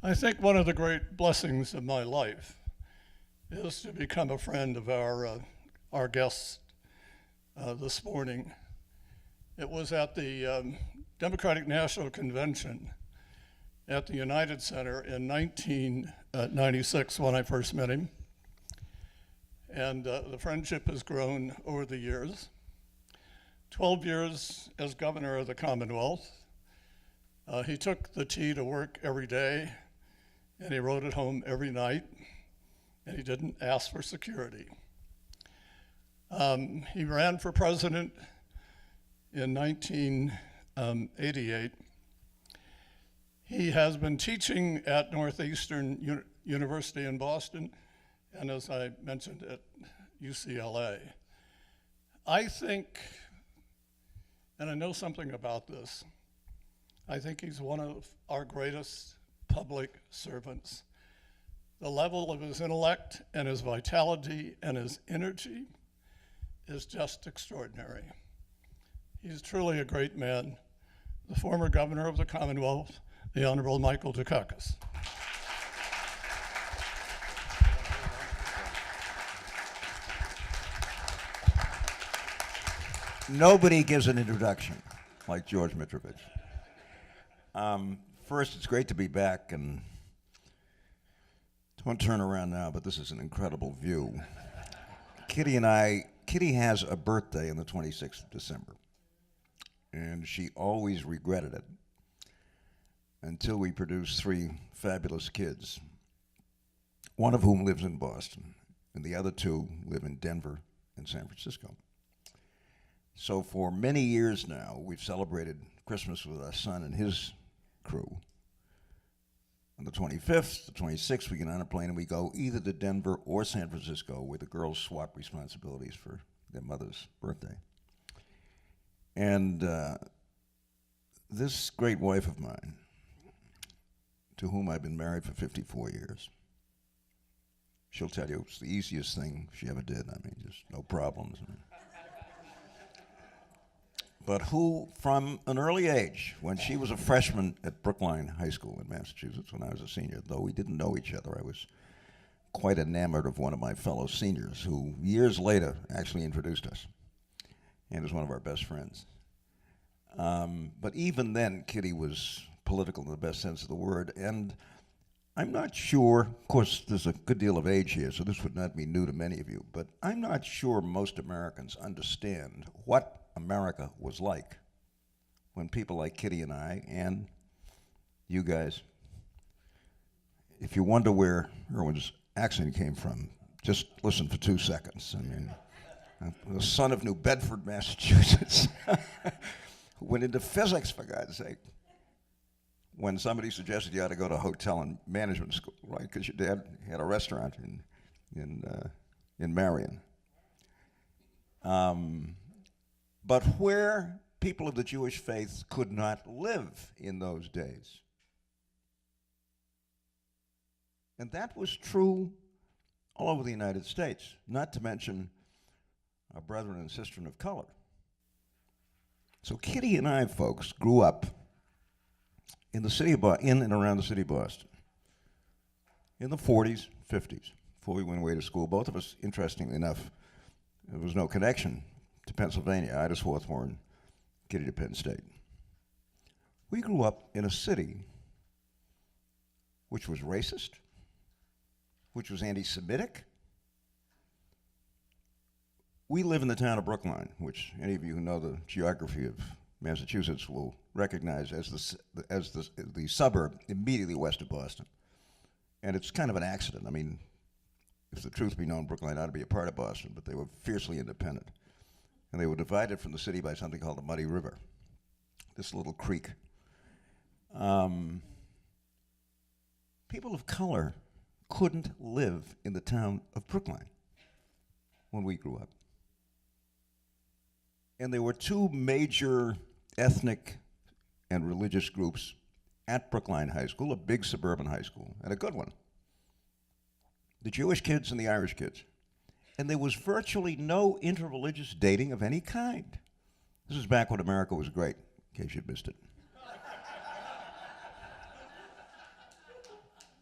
I think one of the great blessings of my life is to become a friend of our guest this morning. It was at the Democratic National Convention at the United Center in 1996 when I first met him. And the friendship has grown over the years. 12 years as governor of the Commonwealth. He took the T to work every day, and he rode it home every night, and he didn't ask for security. He ran for president in 1988. He has been teaching at Northeastern University in Boston, and as I mentioned, at UCLA. I think, and I know something about this, I think he's one of our greatest public servants. The level of his intellect and his vitality and his energy is just extraordinary. He's truly a great man. The former governor of the Commonwealth, the Honorable Michael Dukakis. Nobody gives an introduction like George Mitrovich. First, it's great to be back, and I want to turn around now, but this is an incredible view. Kitty has a birthday on the 26th of December, and she always regretted it until we produced 3 fabulous kids, one of whom lives in Boston, and the other 2 live in Denver and San Francisco. So for many years now, we've celebrated Christmas with our son and his crew. On the 25th, the 26th, we get on a plane and we go either to Denver or San Francisco, where the girls swap responsibilities for their mother's birthday. And this great wife of mine, to whom I've been married for 54 years, she'll tell you it's the easiest thing she ever did. I mean, just no problems. But who, from an early age, when she was a freshman at Brookline High School in Massachusetts, when I was a senior, though we didn't know each other, I was quite enamored of one of my fellow seniors who years later actually introduced us and is one of our best friends. But even then, Kitty was political in the best sense of the word, and I'm not sure, of course, there's a good deal of age here, so this would not be new to many of you, but I'm not sure most Americans understand what America was like when people like Kitty and I, and you guys, if you wonder where Erwin's accent came from, just listen for 2 seconds. I mean, the son of New Bedford, Massachusetts, went into physics, for God's sake, when somebody suggested you ought to go to hotel and management school, right? Because your dad had a restaurant in Marion. But where people of the Jewish faith could not live in those days. And that was true all over the United States, not to mention our brethren and sisters of color. So Kitty and I, folks, grew up in the city of in and around the city of Boston in the 40s, 50s, before we went away to school. Both of us, interestingly enough, there was no connection to Pennsylvania. I to Swarthmore and Kitty to Penn State. We grew up in a city which was racist, which was anti-Semitic. We live in the town of Brookline, which any of you who know the geography of Massachusetts will recognize as the suburb immediately west of Boston. And it's kind of an accident. I mean, if the truth be known, Brookline ought to be a part of Boston, but they were fiercely independent. And they were divided from the city by something called the Muddy River, this little creek. People of color couldn't live in the town of Brookline when we grew up. And there were 2 major ethnic and religious groups at Brookline High School, a big suburban high school, and a good one. The Jewish kids and the Irish kids. And there was virtually no interreligious dating of any kind. This is back when America was great, in case you missed it.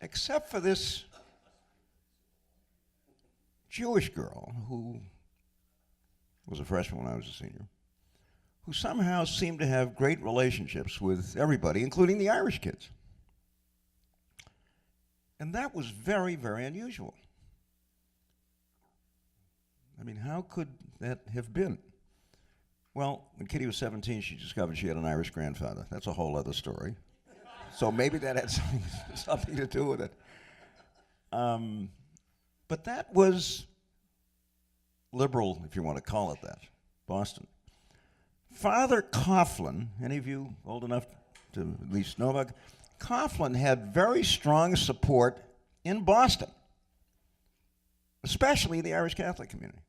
except for this Jewish girl who was a freshman when I was a senior, who somehow seemed to have great relationships with everybody, including the Irish kids. And that was very, very unusual. I mean, how could that have been? Well, when Kitty was 17, she discovered she had an Irish grandfather. That's a whole other story. So maybe that had something to do with it. But that was liberal, if you want to call it that, Boston. Father Coughlin, any of you old enough to at least know about, Coughlin had very strong support in Boston, especially the Irish Catholic community.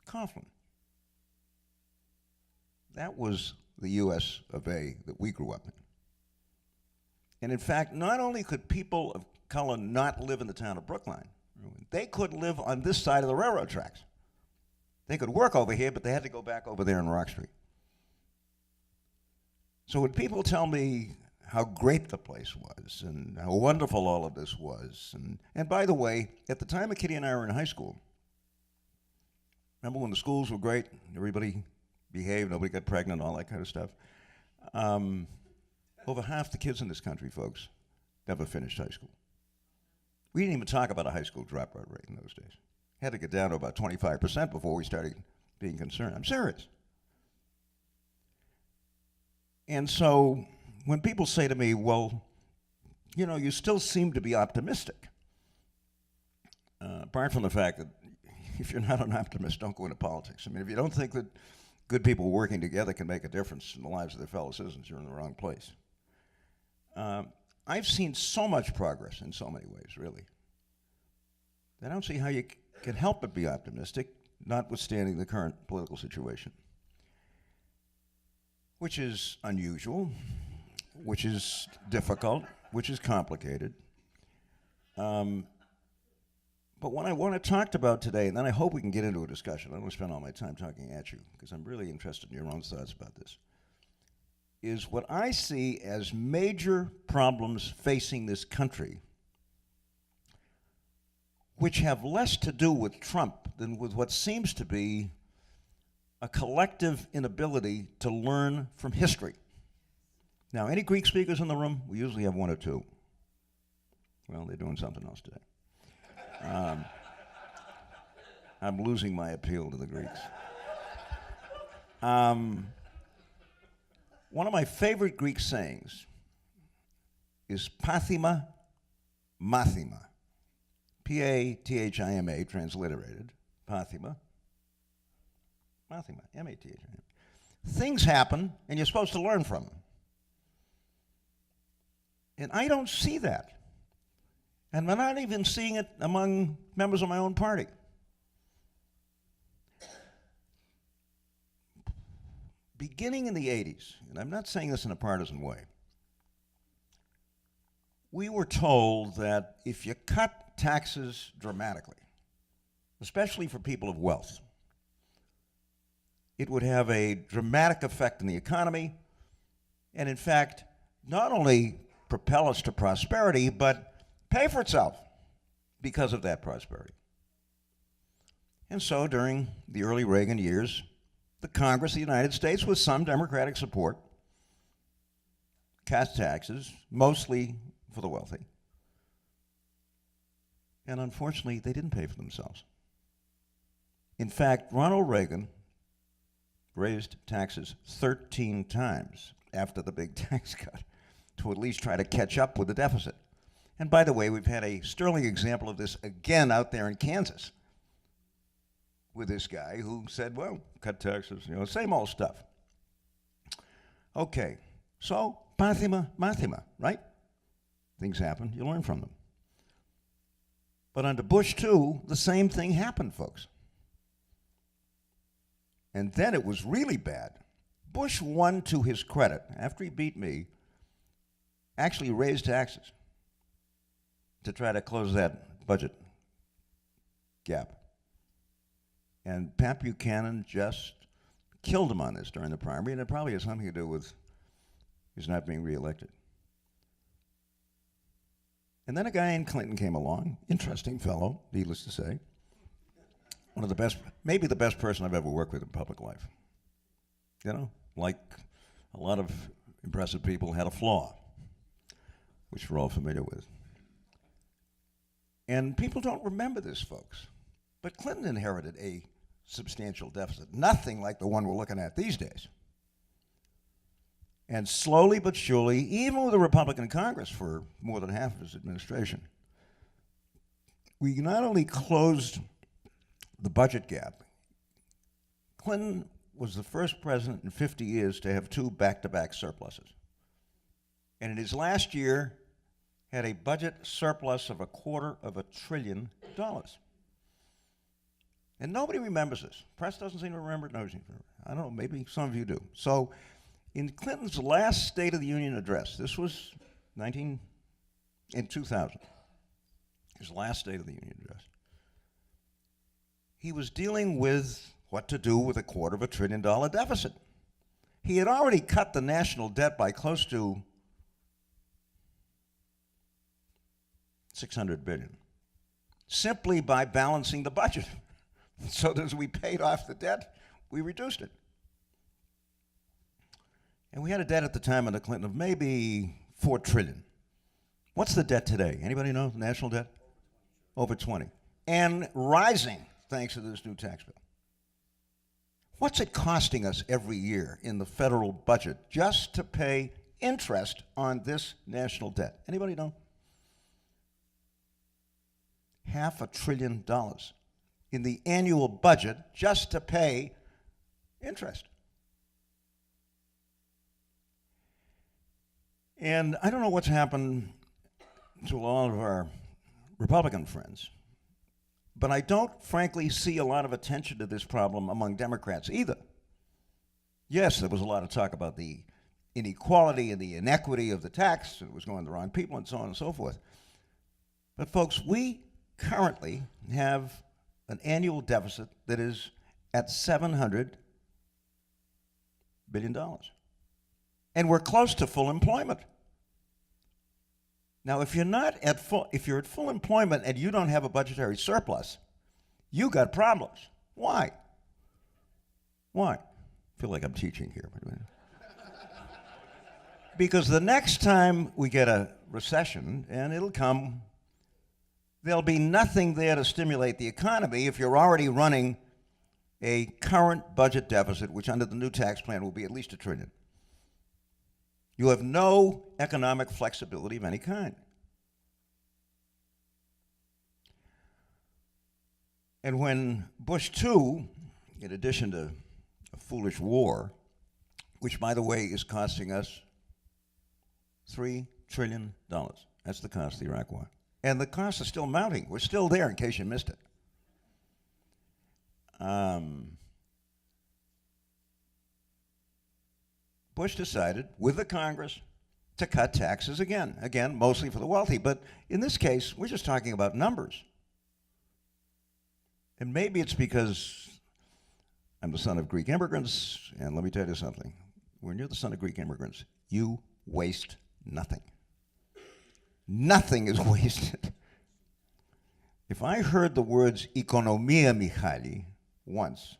Coughlin. That was the US of A that we grew up in. And in fact, not only could people of color not live in the town of Brookline, they could live on this side of the railroad tracks. They could work over here, but they had to go back over there in Rock Street. So when people tell me how great the place was and how wonderful all of this was, and by the way, at the time that Kitty and I were in high school, remember when the schools were great, everybody behaved, nobody got pregnant, all that kind of stuff? Over half the kids in this country, folks, never finished high school. We didn't even talk about a high school dropout rate in those days. Had to get down to about 25% before we started being concerned. I'm serious. And so when people say to me, well, you know, you still seem to be optimistic, apart from the fact that if you're not an optimist, don't go into politics. I mean, if you don't think that good people working together can make a difference in the lives of their fellow citizens, you're in the wrong place. I've seen so much progress in so many ways, really. I don't see how you can help but be optimistic, notwithstanding the current political situation, which is unusual, which is difficult, which is complicated. But what I want to talk about today, and then I hope we can get into a discussion. I don't want to spend all my time talking at you, because I'm really interested in your own thoughts about this, is what I see as major problems facing this country, which have less to do with Trump than with what seems to be a collective inability to learn from history. Now, any Greek speakers in the room? We usually have one or two. Well, they're doing something else today. I'm losing my appeal to the Greeks. One of my favorite Greek sayings is pathima mathema. P-A-T-H-I-M-A, transliterated. Pathima. Mathema, M-A-T-H-I-M-A. Things happen, and you're supposed to learn from them. And I don't see that. And I'm not even seeing it among members of my own party. Beginning in the 80s, and I'm not saying this in a partisan way, we were told that if you cut taxes dramatically, especially for people of wealth, it would have a dramatic effect on the economy, and in fact, not only propel us to prosperity, but pay for itself because of that prosperity. And so during the early Reagan years, the Congress of the United States, with some Democratic support, cut taxes, mostly for the wealthy. And unfortunately, they didn't pay for themselves. In fact, Ronald Reagan raised taxes 13 times after the big tax cut to at least try to catch up with the deficit. And by the way, we've had a sterling example of this again out there in Kansas with this guy who said, well, cut taxes, you know, same old stuff. Okay, so pathima, mathema, right? Things happen, you learn from them. But under Bush, too, the same thing happened, folks. And then it was really bad. Bush won to his credit, after he beat me, actually raised taxes to try to close that budget gap. And Pat Buchanan just killed him on this during the primary, and it probably has something to do with his not being reelected. And then a guy named Clinton came along, interesting fellow, needless to say. One of the best, maybe the best person I've ever worked with in public life. You know, like a lot of impressive people, had a flaw, which we're all familiar with. And people don't remember this, folks. But Clinton inherited a substantial deficit, nothing like the one we're looking at these days. And slowly but surely, even with a Republican Congress for more than half of his administration, we not only closed the budget gap, Clinton was the first president in 50 years to have 2 back-to-back surpluses. And in his last year, had a budget surplus of $250 billion. And nobody remembers this. Press doesn't seem to remember it. I don't know, maybe some of you do. So in Clinton's last State of the Union address, this was in 2000, his last State of the Union address, he was dealing with what to do with a $250 billion deficit. He had already cut the national debt by close to $600 billion, simply by balancing the budget. So that as we paid off the debt, we reduced it. And we had a debt at the time under Clinton of maybe $4 trillion. What's the debt today? Anybody know the national debt? Over 20. And rising thanks to this new tax bill. What's it costing us every year in the federal budget just to pay interest on this national debt? Anybody know? $500 billion in the annual budget just to pay interest. And I don't know what's happened to a lot of our Republican friends, but I don't frankly see a lot of attention to this problem among Democrats either. Yes, there was a lot of talk about the inequality and the inequity of the tax, and it was going to the wrong people and so on and so forth. But folks, we currently have an annual deficit that is at $700 billion. And we're close to full employment. Now, if you're at full employment and you don't have a budgetary surplus, you got problems. Why? Why? I feel like I'm teaching here. Because the next time we get a recession, and it'll come, there'll be nothing there to stimulate the economy if you're already running a current budget deficit, which under the new tax plan will be at least $1 trillion. You have no economic flexibility of any kind. And when Bush II, in addition to a foolish war, which, by the way, is costing us $3 trillion. That's the cost of the Iraq War. And the costs are still mounting. We're still there, in case you missed it. Bush decided, with the Congress, to cut taxes again, mostly for the wealthy. But in this case, we're just talking about numbers. And maybe it's because I'm the son of Greek immigrants, and let me tell you something. When you're the son of Greek immigrants, you waste nothing. Nothing is wasted. If I heard the words "economia, Mihaly" once,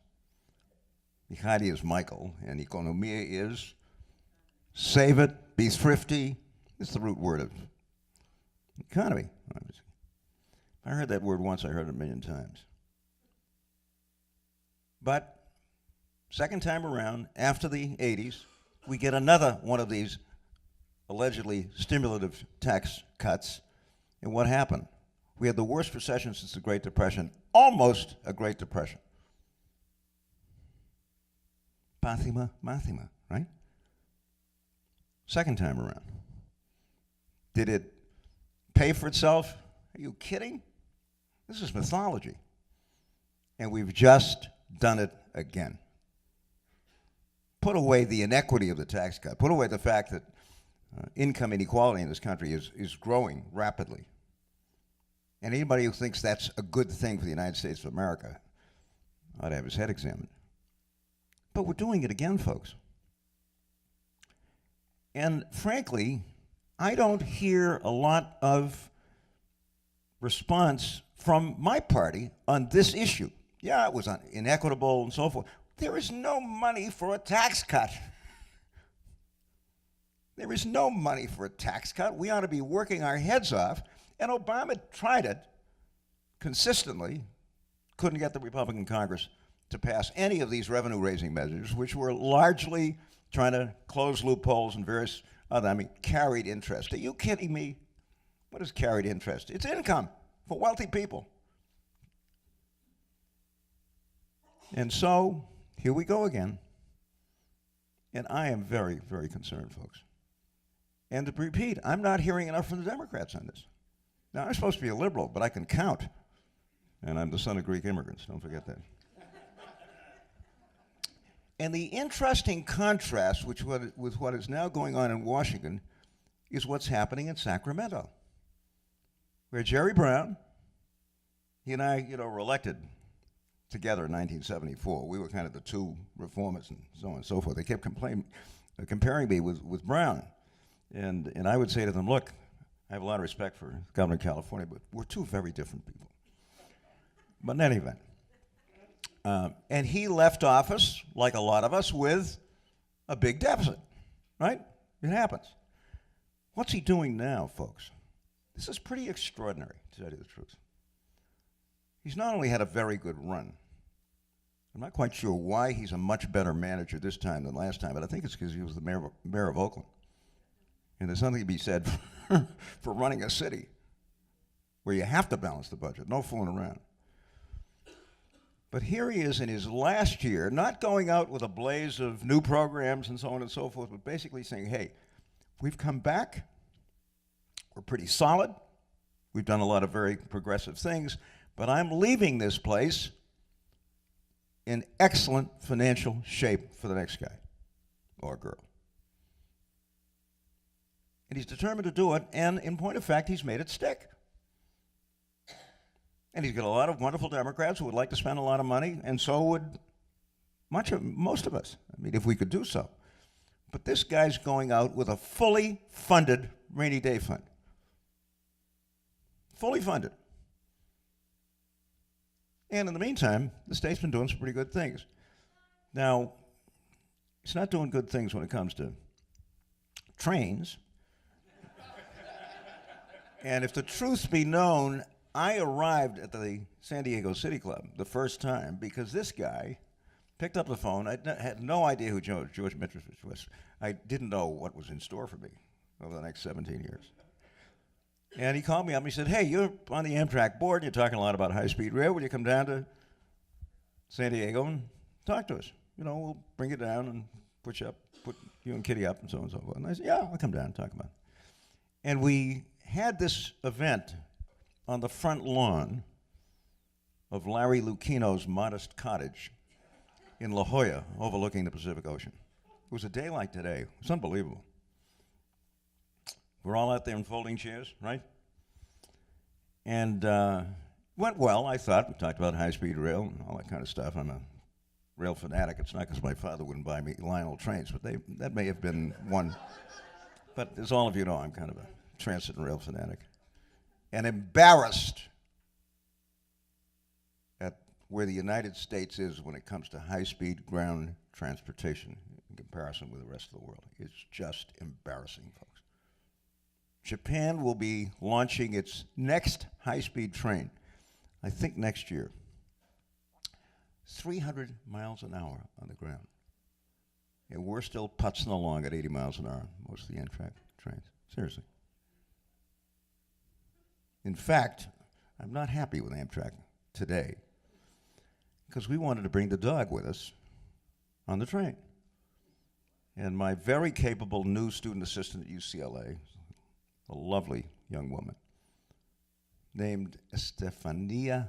Mihaly is Michael, and economia is save it, be thrifty. It's the root word of economy. If I heard that word once, I heard it 1,000,000 times. But second time around, after the 80s, we get another one of these allegedly stimulative tax cuts. And what happened? We had the worst recession since the Great Depression, almost a Great Depression. Mathema, right? Second time around. Did it pay for itself? Are you kidding? This is mythology. And we've just done it again. Put away the inequity of the tax cut. Put away the fact that income inequality in this country is growing rapidly. And anybody who thinks that's a good thing for the United States of America ought to have his head examined. But we're doing it again, folks. And frankly, I don't hear a lot of response from my party on this issue. Yeah, it was inequitable and so forth. There is no money for a tax cut. There is no money for a tax cut. We ought to be working our heads off. And Obama tried it consistently, couldn't get the Republican Congress to pass any of these revenue-raising measures, which were largely trying to close loopholes and various other, carried interest. Are you kidding me? What is carried interest? It's income for wealthy people. And so, here we go again. And I am very, very concerned, folks. And to repeat, I'm not hearing enough from the Democrats on this. Now, I'm supposed to be a liberal, but I can count. And I'm the son of Greek immigrants, don't forget that. And the interesting contrast with what is now going on in Washington is what's happening in Sacramento, where Jerry Brown, he and I, were elected together in 1974. We were kind of the two reformers and so on and so forth. They kept comparing me with Brown. And I would say to them, look, I have a lot of respect for the governor of California, but we're two very different people. But in any event, and he left office, like a lot of us, with a big deficit, right? It happens. What's he doing now, folks? This is pretty extraordinary, to tell you the truth. He's not only had a very good run, I'm not quite sure why he's a much better manager this time than last time, but I think it's because he was the mayor of Oakland. And there's something to be said for running a city where you have to balance the budget, no fooling around. But here he is in his last year, not going out with a blaze of new programs and so on and so forth, but basically saying, hey, we've come back, we're pretty solid, we've done a lot of very progressive things, but I'm leaving this place in excellent financial shape for the next guy or girl. And he's determined to do it, and in point of fact, he's made it stick. And he's got a lot of wonderful Democrats who would like to spend a lot of money, and so would most of us, if we could do so. But this guy's going out with a fully funded rainy day fund. Fully funded. And in the meantime, the state's been doing some pretty good things. Now, it's not doing good things when it comes to trains. And if the truth be known, I arrived at the San Diego City Club the first time because this guy picked up the phone. I had no idea who George Mitrovich was. I didn't know what was in store for me over the next 17 years. And he called me up and he said, hey, you're on the Amtrak board, and you're talking a lot about high-speed rail. Will you come down to San Diego and talk to us? We'll bring you down and put you and Kitty up and so on and so forth. And I said, yeah, I'll come down and talk about it. And we had this event on the front lawn of Larry Lucchino's modest cottage in La Jolla, overlooking the Pacific Ocean. It was a day like today. It was unbelievable. We're all out there in folding chairs, right? And went well, I thought. We talked about high-speed rail and all that kind of stuff. I'm a rail fanatic. It's not because my father wouldn't buy me Lionel trains, but that may have been one. But as all of you know, I'm kind of a transit and rail fanatic. And embarrassed at where the United States is when it comes to high-speed ground transportation in comparison with the rest of the world. It's just embarrassing, folks. Japan will be launching its next high-speed train, I think next year. 300 miles an hour on the ground. And we're still putzing along at 80 miles an hour, most of the Amtrak trains. Seriously. In fact, I'm not happy with Amtrak today because we wanted to bring the dog with us on the train. And my very capable new student assistant at UCLA, a lovely young woman named Stefania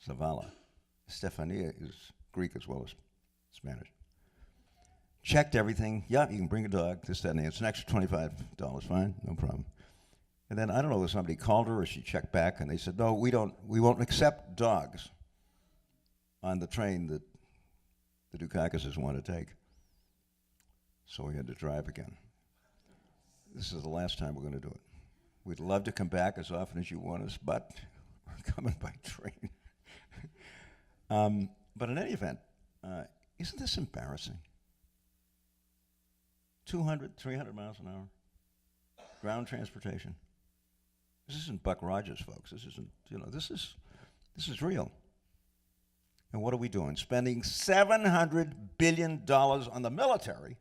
Zavala. Stefania is Greek as well as Spanish. Checked everything. Yeah, you can bring a dog, this, that, and the other. It's an extra $25, fine, no problem. And then I don't know whether somebody called her or she checked back, and they said, no, we won't accept dogs on the train that the Dukakises want to take. So we had to drive again. This is the last time we're going to do it. We'd love to come back as often as you want us, but we're coming by train. But in any event, isn't this embarrassing? 200, 300 miles an hour, ground transportation. This isn't Buck Rogers, folks. This isn't, this is real. And what are we doing? Spending $700 billion on the military,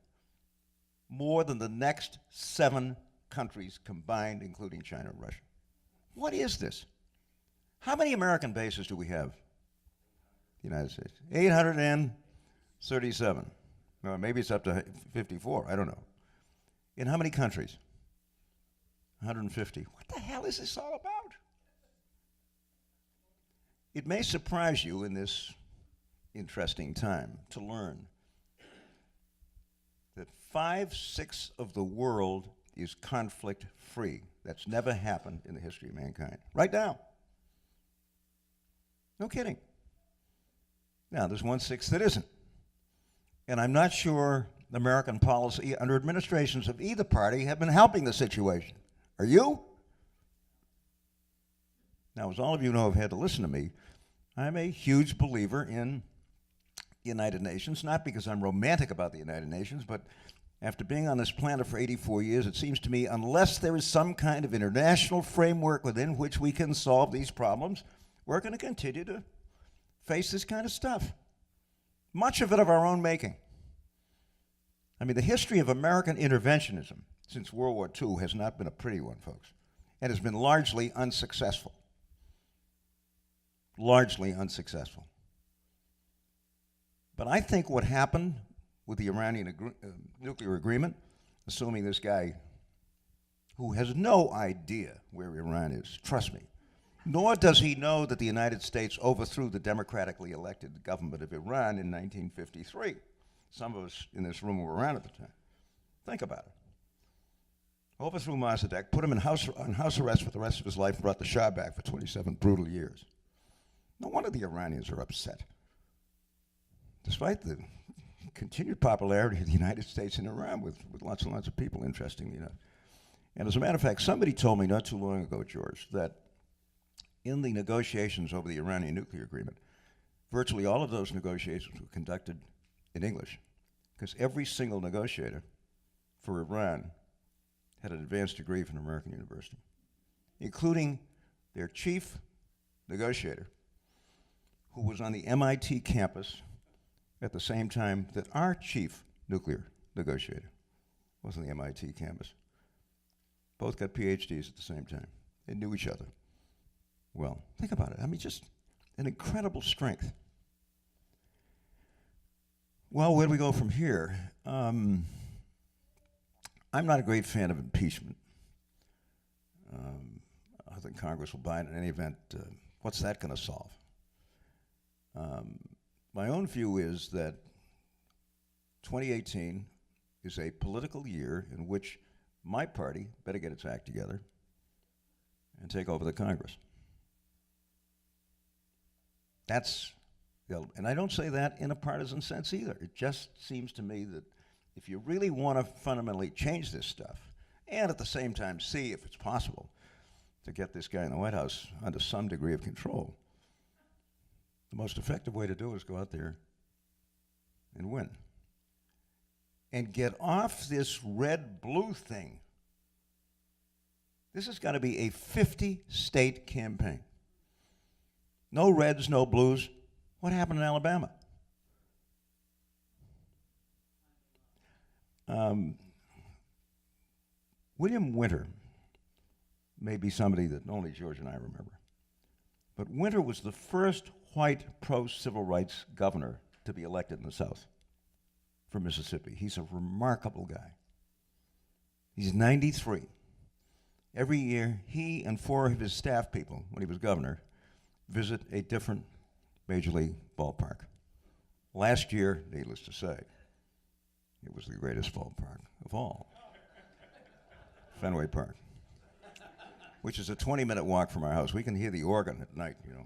more than the next 7 countries combined, including China and Russia. What is this? How many American bases do we have? The United States. 837. Or maybe it's up to 54. I don't know. In how many countries? 150. What the hell is this all about? It may surprise you in this interesting time to learn that 5/6 of the world is conflict-free. That's never happened in the history of mankind. Right now. No kidding. Now, there's 1/6 that isn't. And I'm not sure American policy under administrations of either party have been helping the situation. Are you? Now, as all of you know, have had to listen to me, I'm a huge believer in the United Nations, not because I'm romantic about the United Nations, but after being on this planet for 84 years, it seems to me unless there is some kind of international framework within which we can solve these problems, we're going to continue to face this kind of stuff. Much of it of our own making. I mean, the history of American interventionism since World War II has not been a pretty one, folks, and has been largely unsuccessful. Largely unsuccessful. But I think what happened with the Iranian nuclear agreement, assuming this guy who has no idea where Iran is, trust me, nor does he know that the United States overthrew the democratically elected government of Iran in 1953. Some of us in this room were around at the time. Think about it. Overthrew Mossadegh, put him on house arrest for the rest of his life, and brought the Shah back for 27 brutal years. No wonder the Iranians are upset. Despite the continued popularity of the United States in Iran with lots and lots of people, interestingly enough. And as a matter of fact, somebody told me not too long ago, George, that in the negotiations over the Iranian nuclear agreement, virtually all of those negotiations were conducted in English, because every single negotiator for Iran had an advanced degree from an American university, including their chief negotiator, who was on the MIT campus at the same time that our chief nuclear negotiator was on the MIT campus. Both got PhDs at the same time. They knew each other well. Think about it. I mean, just an incredible strength. Well, where do we go from here? I'm not a great fan of impeachment. I think Congress will buy it in any event. What's that going to solve? My own view is that 2018 is a political year in which my party better get its act together and take over the Congress. And I don't say that in a partisan sense either. It just seems to me that if you really want to fundamentally change this stuff, and at the same time see if it's possible to get this guy in the White House under some degree of control, the most effective way to do it is go out there and win. And get off this red-blue thing. This has got to be a 50-state campaign. No reds, no blues. What happened in Alabama? William Winter may be somebody that only George and I remember. But Winter was the first white pro-civil rights governor to be elected in the South from Mississippi. He's a remarkable guy. He's 93. Every year, he and 4 of his staff people, when he was governor, visit a different major league ballpark. Last year, needless to say, it was the greatest ballpark of all. Fenway Park, which is a 20-minute walk from our house. We can hear the organ at night, you know.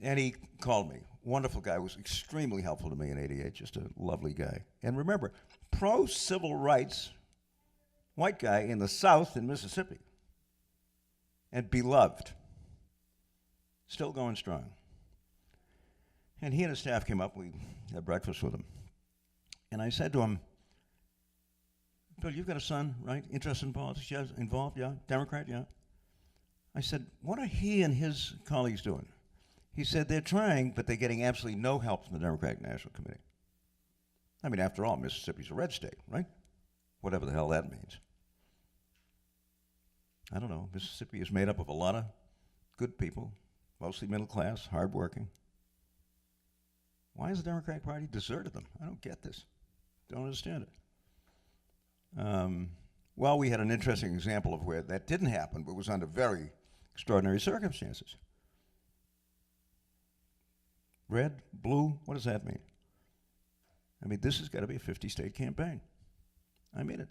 And he called me. Wonderful guy, was extremely helpful to me in '88, just a lovely guy. And remember, pro-civil rights white guy in the South in Mississippi, and beloved, still going strong. And he and his staff came up, we had breakfast with him. And I said to him, Bill, you've got a son, right? Interested in politics? Yeah, involved? Yeah. Democrat? Yeah. I said, what are he and his colleagues doing? He said, they're trying, but they're getting absolutely no help from the Democratic National Committee. I mean, after all, Mississippi's a red state, right? Whatever the hell that means. I don't know. Mississippi is made up of a lot of good people, mostly middle class, hardworking. Why has the Democratic Party deserted them? I don't get this. Don't understand it. Well, we had an interesting example of where that didn't happen, but was under very extraordinary circumstances. Red, blue, what does that mean? I mean, this has got to be a 50-state campaign. I mean it.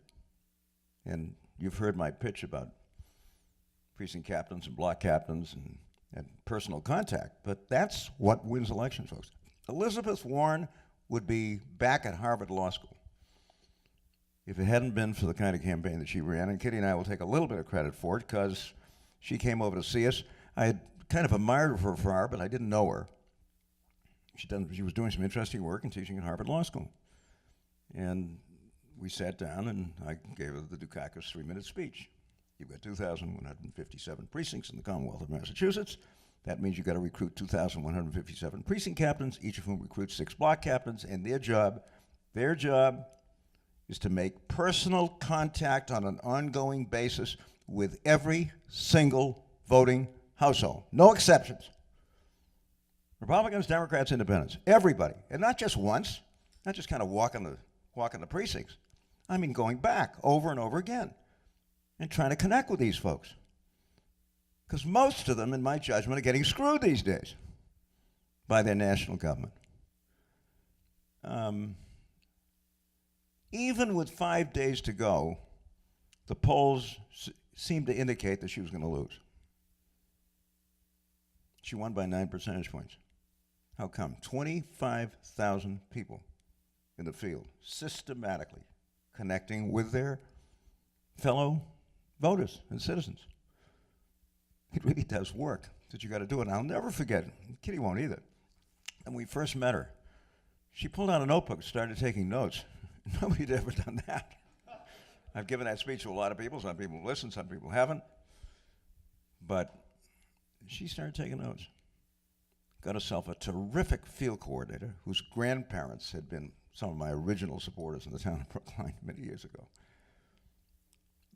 And you've heard my pitch about precinct captains and block captains and personal contact, but that's what wins elections, folks. Elizabeth Warren would be back at Harvard Law School if it hadn't been for the kind of campaign that she ran. And Kitty and I will take a little bit of credit for it because she came over to see us. I had kind of admired her for but I didn't know her. She was doing some interesting work and teaching at Harvard Law School. And we sat down and I gave her the Dukakis 3-minute speech. You've got 2,157 precincts in the Commonwealth of Massachusetts. That means you've got to recruit 2,157 precinct captains, each of whom recruits 6 block captains, and their job is to make personal contact on an ongoing basis with every single voting household. No exceptions. Republicans, Democrats, Independents, everybody. And not just once, not just kind of walking the precincts. I mean going back over and over again and trying to connect with these folks. Because most of them, in my judgment, are getting screwed these days by their national government. Even with 5 days to go, the polls seemed to indicate that she was going to lose. She won by 9 percentage points. How come? 25,000 people in the field systematically connecting with their fellow voters and citizens. It really does work, that you got to do it. And I'll never forget, Kitty won't either. And we first met her, she pulled out a notebook and started taking notes. Nobody had ever done that. I've given that speech to a lot of people. Some people listen, some people haven't. But she started taking notes. Got herself a terrific field coordinator whose grandparents had been some of my original supporters in the town of Brookline many years ago.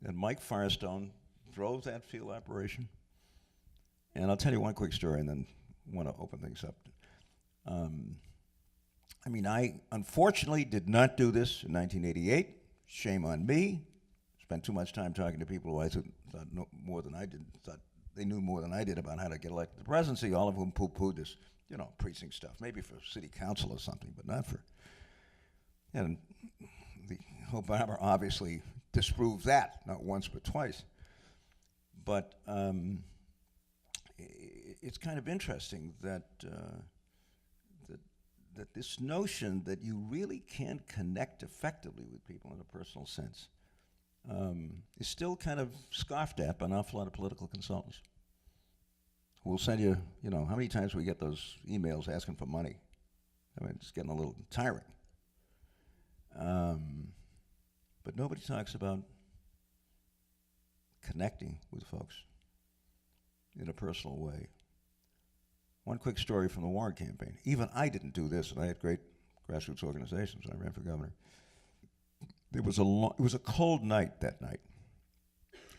And Mike Firestone drove that field operation. And I'll tell you one quick story and then want to open things up. I unfortunately did not do this in 1988. Shame on me. Spent too much time talking to people who I thought more than I did, thought they knew more than I did about how to get elected to the presidency, all of whom poo-pooed this, precinct stuff, maybe for city council or something, but not for, and the Obama obviously disproved that, not once but twice. But it's kind of interesting that that this notion that you really can connect effectively with people in a personal sense is still kind of scoffed at by an awful lot of political consultants who will send you, how many times we get those emails asking for money? I mean, it's getting a little tiring. But nobody talks about connecting with folks in a personal way. One quick story from the Warren campaign. Even I didn't do this, and I had great grassroots organizations when I ran for governor. It was a cold night that night,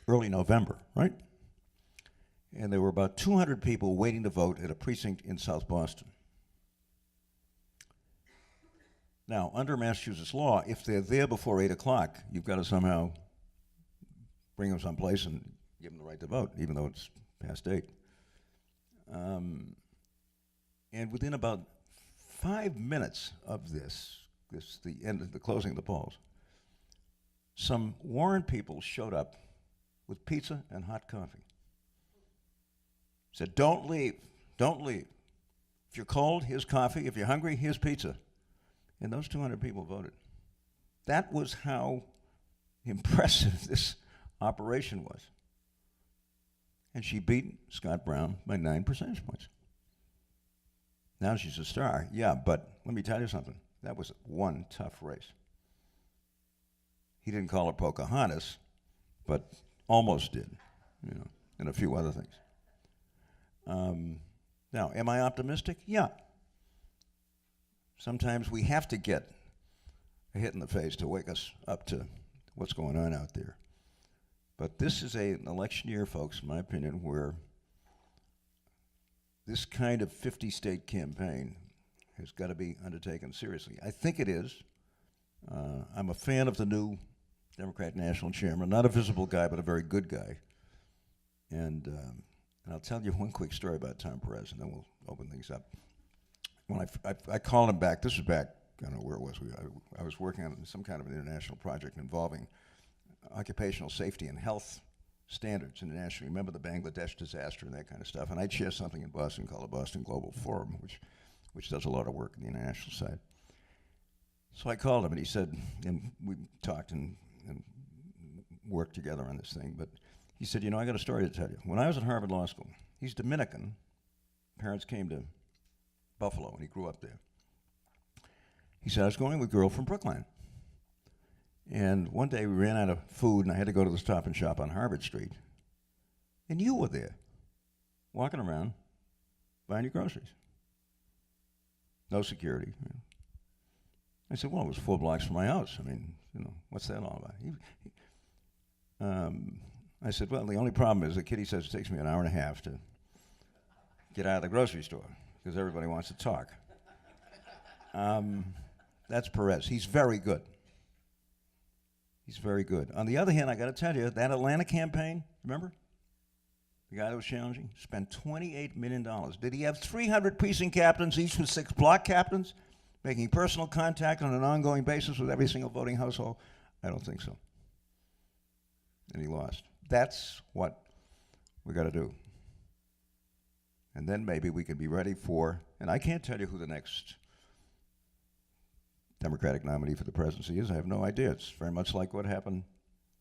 early November, right? And there were about 200 people waiting to vote at a precinct in South Boston. Now, under Massachusetts law, if they're there before 8 o'clock, you've got to somehow bring them someplace and give them the right to vote, even though it's past 8. And within about 5 minutes of the end of the closing of the polls, some Warren people showed up with pizza and hot coffee. Said, don't leave, don't leave. If you're cold, here's coffee. If you're hungry, here's pizza. And those 200 people voted. That was how impressive this operation was. And she beat Scott Brown by 9 percentage points. Now she's a star. Yeah, but let me tell you something. That was one tough race. He didn't call her Pocahontas, but almost did, and a few other things. Now, am I optimistic? Yeah. Sometimes we have to get a hit in the face to wake us up to what's going on out there. But this is an election year, folks, in my opinion, where this kind of 50-state campaign has got to be undertaken seriously. I think it is. I'm a fan of the new Democratic National Chairman, not a visible guy, but a very good guy. And I'll tell you one quick story about Tom Perez, and then we'll open things up. When I called him back, this was back, I don't know where it was. I was working on some kind of an international project involving occupational safety and health standards internationally. Remember the Bangladesh disaster and that kind of stuff. And I chair something in Boston called the Boston Global Forum, which does a lot of work on the international side. So I called him, and he said, and we talked and worked together on this thing, but he said, I got a story to tell you. When I was at Harvard Law School, he's Dominican. Parents came to Buffalo, and he grew up there. He said, I was going with a girl from Brookline. And one day we ran out of food, and I had to go to the Stop and Shop on Harvard Street. And you were there, walking around, buying your groceries. No security. I said, well, it was 4 blocks from my house. I mean, what's that all about? I said, well, the only problem is that Kitty says it takes me an hour and a half to get out of the grocery store because everybody wants to talk. That's Perez. He's very good. He's very good. On the other hand, I got to tell you, that Atlanta campaign, remember? The guy that was challenging, spent $28 million. Did he have 300 precinct captains, each with 6 block captains, making personal contact on an ongoing basis with every single voting household? I don't think so. And he lost. That's what we got to do. And then maybe we can be ready for, and I can't tell you who the next Democratic nominee for the presidency is. I have no idea. It's very much like what happened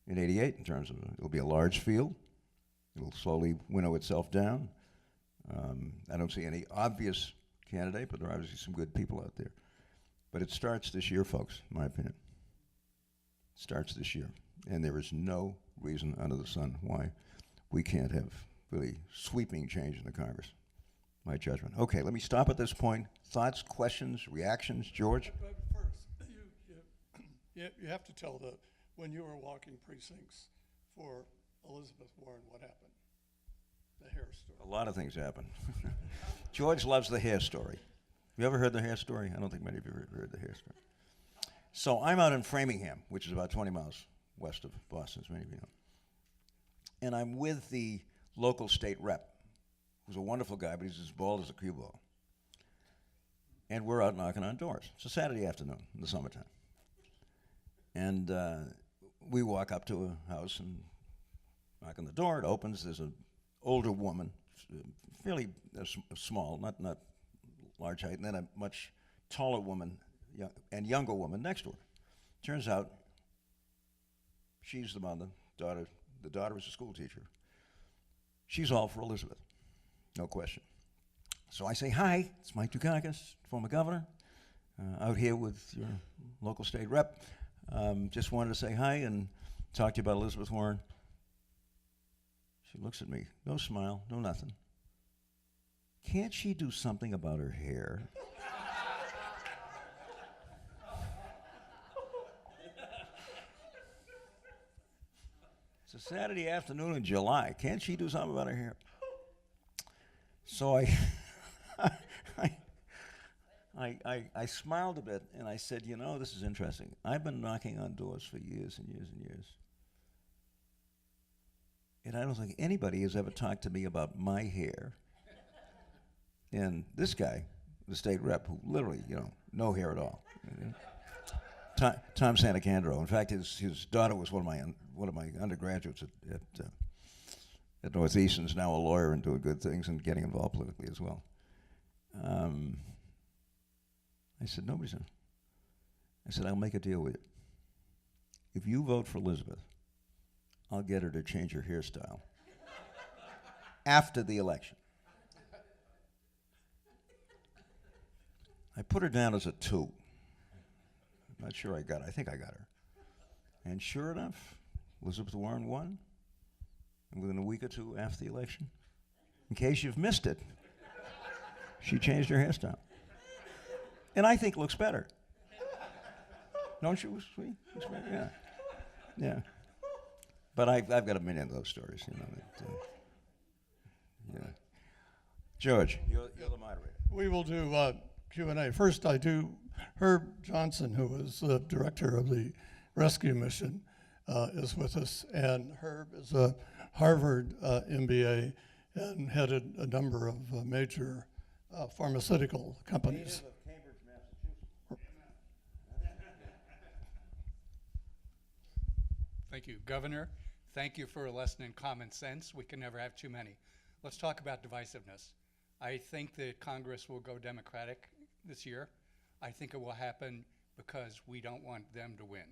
in '88 in terms of it'll be a large field. It'll slowly winnow itself down. I don't see any obvious candidate, but there are obviously some good people out there. But it starts this year, folks, in my opinion. It starts this year. And there is no reason under the sun why we can't have really sweeping change in the Congress. My judgment. Okay, let me stop at this point. Thoughts, questions, reactions? George? But first, you have to tell when you were walking precincts for Elizabeth Warren, what happened? The hair story. A lot of things happen. George loves the hair story. You ever heard the hair story? I don't think many of you heard the hair story. So I'm out in Framingham, which is about 20 miles west of Boston, as many of you know. And I'm with the local state rep, who's a wonderful guy, but he's as bald as a cue ball. And we're out knocking on doors. It's a Saturday afternoon in the summertime. And we walk up to a house and knock on the door. It opens. There's an older woman, fairly small, not large height, and then a much taller woman and younger woman next to her. Turns out she's the mother, daughter. The daughter is a school teacher. She's all for Elizabeth, no question. So I say, hi, it's Mike Dukakis, former governor, out here with your local state rep. Just wanted to say hi and talk to you about Elizabeth Warren. She looks at me, no smile, no nothing. Can't she do something about her hair? It's a Saturday afternoon in July. Can't she do something about her hair? So I smiled a bit and I said, this is interesting. I've been knocking on doors for years and years and years. And I don't think anybody has ever talked to me about my hair. And this guy, the state rep, who literally, no hair at all. Tom Santacandro. In fact, his daughter was one of my undergraduates at Northeastern's, now a lawyer and doing good things and getting involved politically as well. I said, nobody's in. I said, I'll make a deal with you. if you vote for Elizabeth, I'll get her to change her hairstyle after the election. I put her down as a 2. I'm not sure I got her. I think I got her. And sure enough, Elizabeth Warren won. And within a week or two after the election, in case you've missed it, she changed her hairstyle. And I think looks better. Don't you, sweet? Yeah. Yeah. But I've got a million of those stories, you know. Yeah. George, you're the moderator. We will do Q&A. First, I do Herb Johnson, who is the director of the rescue mission, is with us. And Herb is a Harvard MBA and headed a number of major pharmaceutical companies. Native of Cambridge, Massachusetts. Thank you, Governor. Thank you for a lesson in common sense. We can never have too many. Let's talk about divisiveness. I think that Congress will go Democratic this year. I think it will happen because we don't want them to win.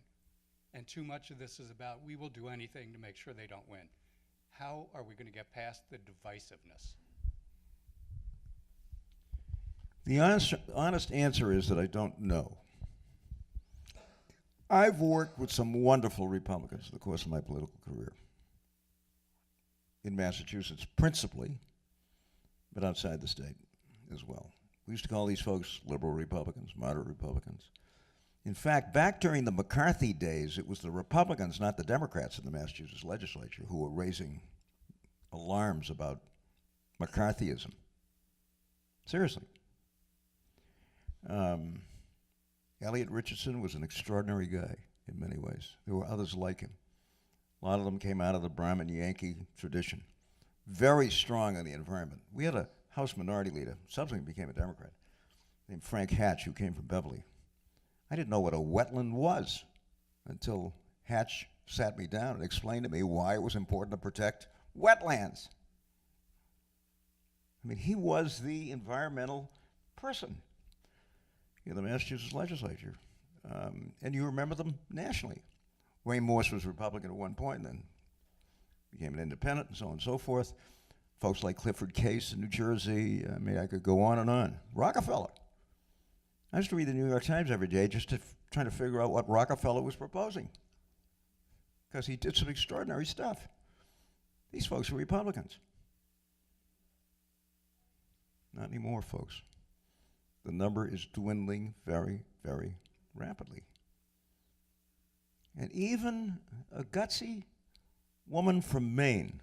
And too much of this is about we will do anything to make sure they don't win. How are we going to get past the divisiveness? The honest answer is that I don't know. I've worked with some wonderful Republicans in the course of my political career. In Massachusetts, principally, but outside the state as well. We used to call these folks liberal Republicans, moderate Republicans. In fact, back during the McCarthy days, it was the Republicans, not the Democrats in the Massachusetts Legislature, who were raising alarms about McCarthyism. Seriously. Elliot Richardson was an extraordinary guy in many ways. There were others like him. A lot of them came out of the Brahmin Yankee tradition. Very strong on the environment. We had a House Minority Leader, subsequently became a Democrat, named Frank Hatch, who came from Beverly. I didn't know what a wetland was until Hatch sat me down and explained to me why it was important to protect wetlands. I mean, he was the environmental person in the Massachusetts Legislature. And you remember them nationally. Wayne Morse was Republican at one point and then became an independent and so on and so forth. Folks like Clifford Case in New Jersey. I mean, I could go on and on. Rockefeller. I used to read the New York Times every day just to trying to figure out what Rockefeller was proposing, because he did some extraordinary stuff. These folks were Republicans. Not anymore, folks. The number is dwindling very, very rapidly. And even a gutsy woman from Maine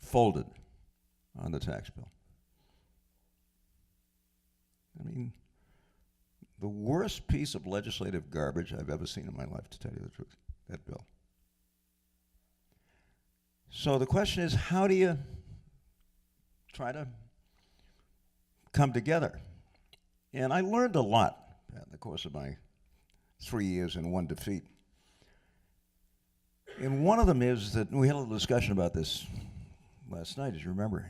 folded on the tax bill. I mean, the worst piece of legislative garbage I've ever seen in my life, to tell you the truth, that bill. So the question is, how do you try to come together? And I learned a lot in the course of my 3 years and one defeat. And one of them is that we had a little discussion about this last night, as you remember.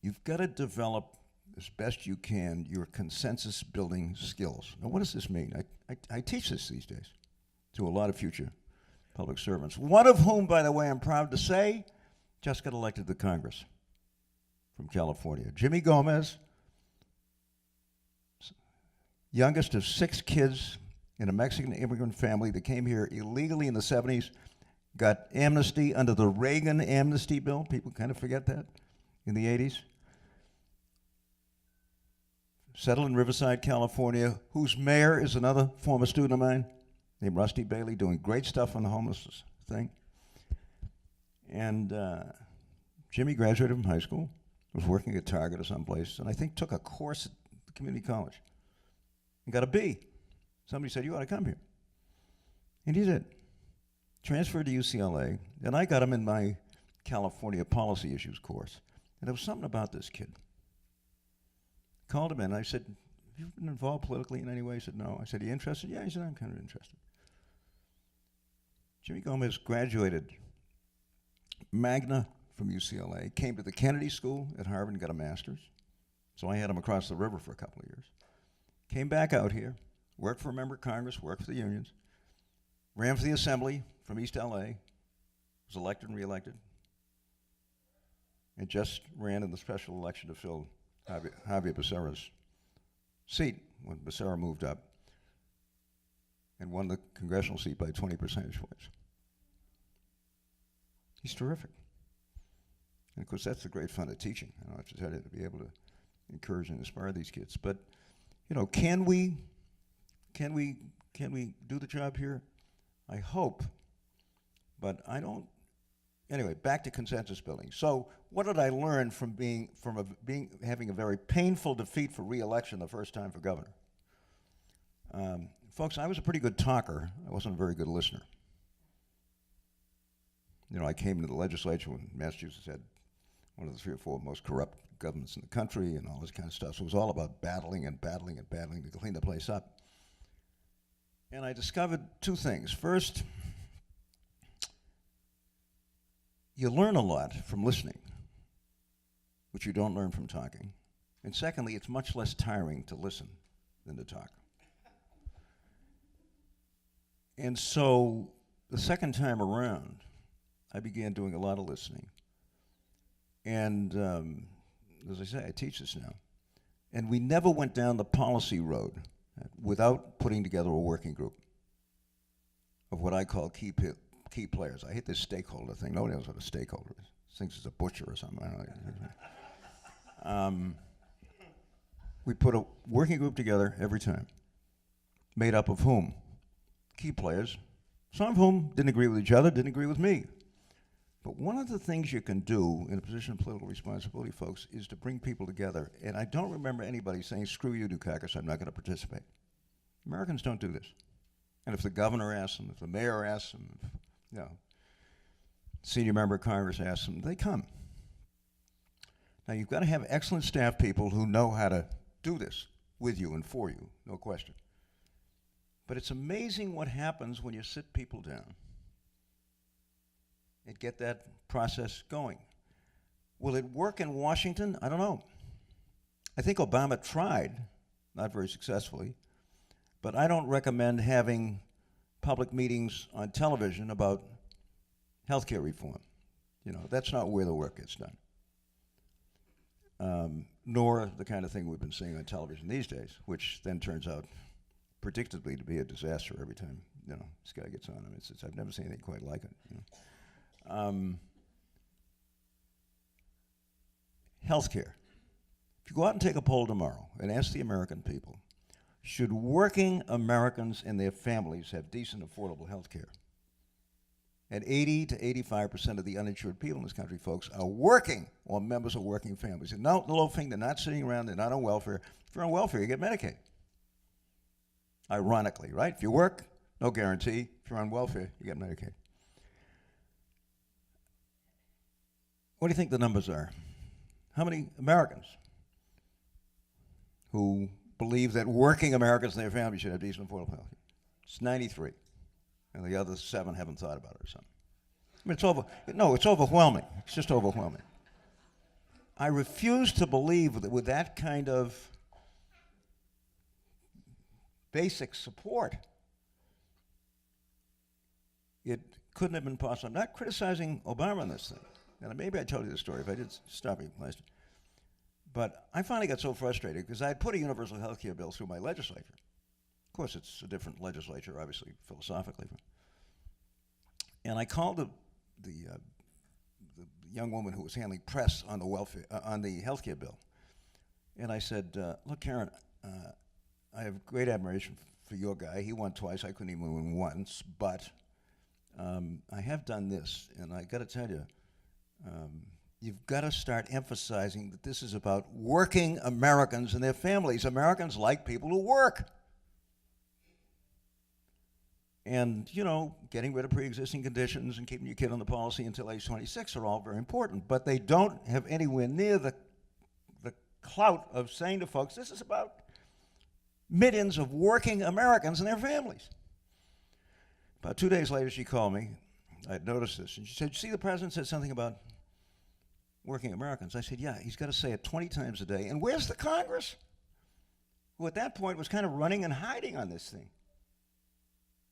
You've got to develop, as best you can, your consensus building skills. Now, what does this mean? I teach this these days to a lot of future public servants, one of whom, by the way, I'm proud to say, just got elected to Congress from California. Jimmy Gomez, youngest of 6 kids in a Mexican immigrant family that came here illegally in the 70s, got amnesty under the Reagan amnesty bill. People kind of forget that in the 80s. Settled in Riverside, California, whose mayor is another former student of mine named Rusty Bailey, doing great stuff on the homelessness thing. And Jimmy graduated from high school, was working at Target or someplace, and I think took a course at the community college and got a B. Somebody said, you ought to come here. And he did. Transferred to UCLA, and I got him in my California policy issues course. And there was something about this kid. Called him in, I said, have you been involved politically in any way? He said, no. I said, are you interested? Yeah, he said, I'm kind of interested. Jimmy Gomez graduated magna from UCLA, came to the Kennedy School at Harvard and got a master's. So I had him across the river for a couple of years. Came back out here, worked for a member of Congress, worked for the unions, ran for the Assembly from East LA, was elected and reelected, and just ran in the special election to fill Javier Becerra's seat when Becerra moved up and won the congressional seat by 20 percentage points. He's terrific. And of course, that's the great fun of teaching. I have to tell you, to be able to encourage and inspire these kids. But, you know, can we do the job here? I hope, but I don't. Anyway, back to consensus building. So, what did I learn from having a very painful defeat for re-election the first time for governor? Folks, I was a pretty good talker. I wasn't a very good listener. You know, I came into the legislature when Massachusetts had one of the 3 or 4 most corrupt governments in the country and all this kind of stuff. So it was all about battling to clean the place up. And I discovered 2 things. First, you learn a lot from listening, which you don't learn from talking. And secondly, it's much less tiring to listen than to talk. And so the second time around, I began doing a lot of listening. And as I say, I teach this now. And we never went down the policy road without putting together a working group of what I call key players. I hate this stakeholder thing. Nobody knows what a stakeholder is. Thinks it's a butcher or something. I don't know. We put a working group together every time, made up of whom? Key players, some of whom didn't agree with each other, didn't agree with me. But one of the things you can do in a position of political responsibility, folks, is to bring people together. And I don't remember anybody saying, screw you, Dukakis, I'm not going to participate. Americans don't do this. And if the governor asks them, if the mayor asks them, if, you know, senior member of Congress asks them, they come. Now, you've got to have excellent staff people who know how to do this with you and for you, no question. But it's amazing what happens when you sit people down and get that process going. Will it work in Washington? I don't know. I think Obama tried, not very successfully, but I don't recommend having public meetings on television about healthcare reform. You know, that's not where the work gets done. Nor the kind of thing we've been seeing on television these days, which then turns out predictably to be a disaster every time, you know, this guy gets on. I mean, I've never seen anything quite like it. You know. Healthcare. If you go out and take a poll tomorrow and ask the American people, should working Americans and their families have decent, affordable health care? And 80 to 85% of the uninsured people in this country, folks, are working or members of working families. And not loafing, they're not sitting around, they're not on welfare. If you're on welfare, you get Medicaid. Ironically, right? If you work, no guarantee. If you're on welfare, you get Medicaid. What do you think the numbers are? How many Americans who believe that working Americans and their families should have decent, affordable health care? It's 93. And the other 7 haven't thought about it or something. I mean, it's overwhelming. It's just overwhelming. I refuse to believe that with that kind of basic support, it couldn't have been possible. I'm not criticizing Obama on this thing. And maybe I told you the story. If I did, stop me last. But I finally got so frustrated because I had put a universal health care bill through my legislature. Of course, it's a different legislature, obviously, philosophically. And I called the young woman who was handling press on the welfare on the health care bill. And I said, look, Karen, I have great admiration for your guy. He won twice. I couldn't even win once. But I have done this, and I got to tell you, you've got to start emphasizing that this is about working Americans and their families. Americans like people who work. And, you know, getting rid of pre-existing conditions and keeping your kid on the policy until age 26 are all very important. But they don't have anywhere near the clout of saying to folks, this is about millions of working Americans and their families. About 2 days later, she called me. I had noticed this. And she said, see, the president said something about working Americans. I said, yeah, he's got to say it 20 times a day. And where's the Congress? who at that point was kind of running and hiding on this thing.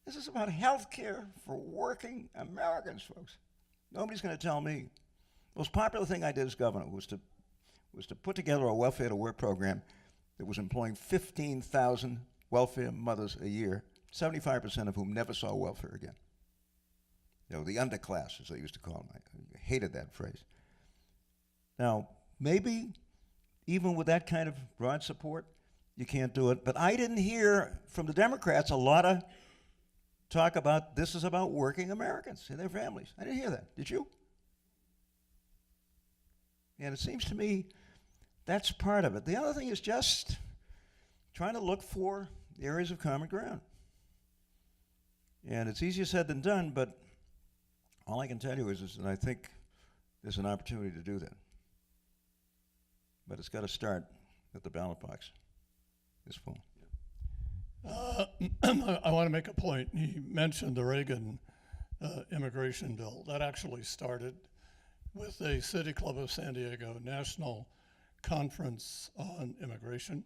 This is about health care for working Americans, folks. Nobody's going to tell me. The most popular thing I did as governor was to put together a welfare to work program that was employing 15,000 welfare mothers a year, 75% of whom never saw welfare again. You know, the underclass, as they used to call them. I hated that phrase. Now, maybe even with that kind of broad support, you can't do it. But I didn't hear from the Democrats a lot of talk about this is about working Americans and their families. I didn't hear that. Did you? And it seems to me that's part of it. The other thing is just trying to look for areas of common ground. And it's easier said than done, but all I can tell you is that I think there's an opportunity to do that. But it's got to start at the ballot box this fall. I want to make a point. He mentioned the Reagan immigration bill. That actually started with a City Club of San Diego National Conference on Immigration.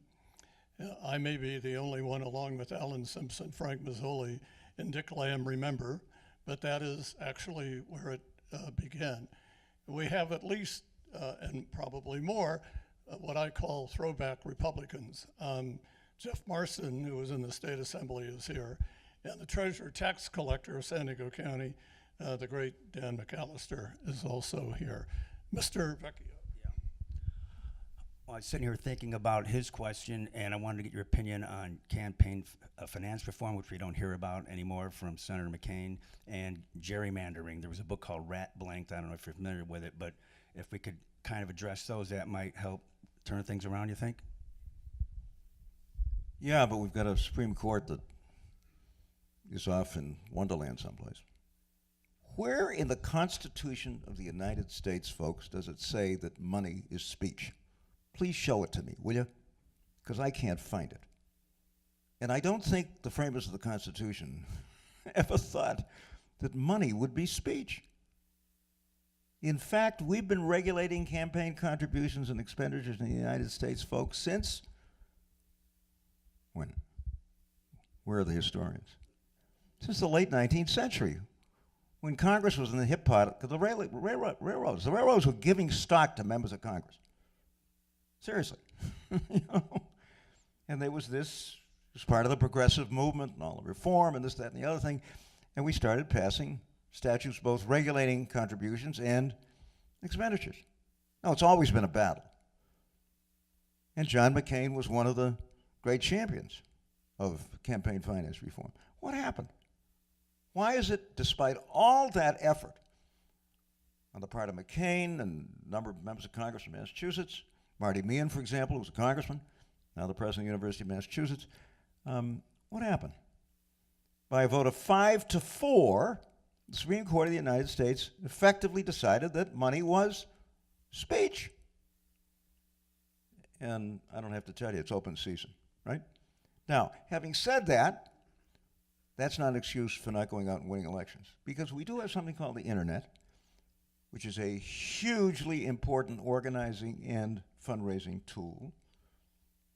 I may be the only one, along with Alan Simpson, Frank Mazzoli, and Dick Lamb, remember, but that is actually where it began. We have at least, and probably more, what I call throwback Republicans. Jeff Marson, who was in the state assembly, is here, and the treasurer tax collector of San Diego County, the great Dan McAllister, is also here. Mr. Vecchio. Well, I was sitting here thinking about his question, and I wanted to get your opinion on campaign finance reform, which we don't hear about anymore from Senator McCain, and gerrymandering. There was a book called Rat Blanked. I don't know if you're familiar with it, but if we could kind of address those, that might help turn things around, you think? Yeah, but we've got a Supreme Court that is off in Wonderland someplace. Where in the Constitution of the United States, folks, does it say that money is speech? Please show it to me, will you? Because I can't find it. And I don't think the framers of the Constitution ever thought that money would be speech. In fact, we've been regulating campaign contributions and expenditures in the United States, folks, since when? Where are the historians? Since the late 19th century, when Congress was in the hip part, because the railroads were giving stock to members of Congress. Seriously. You know? And there was this, it was part of the progressive movement and all the reform and this, that, and the other thing. And we started passing statutes both regulating contributions and expenditures. Now, it's always been a battle. And John McCain was one of the great champions of campaign finance reform. What happened? Why is it, despite all that effort on the part of McCain and a number of members of Congress from Massachusetts, Marty Meehan, for example, who was a congressman, now the president of the University of Massachusetts, what happened? By a vote of 5-4, the Supreme Court of the United States effectively decided that money was speech. And I don't have to tell you, it's open season, right? Now, having said that, that's not an excuse for not going out and winning elections, because we do have something called the internet, which is a hugely important organizing and fundraising tool,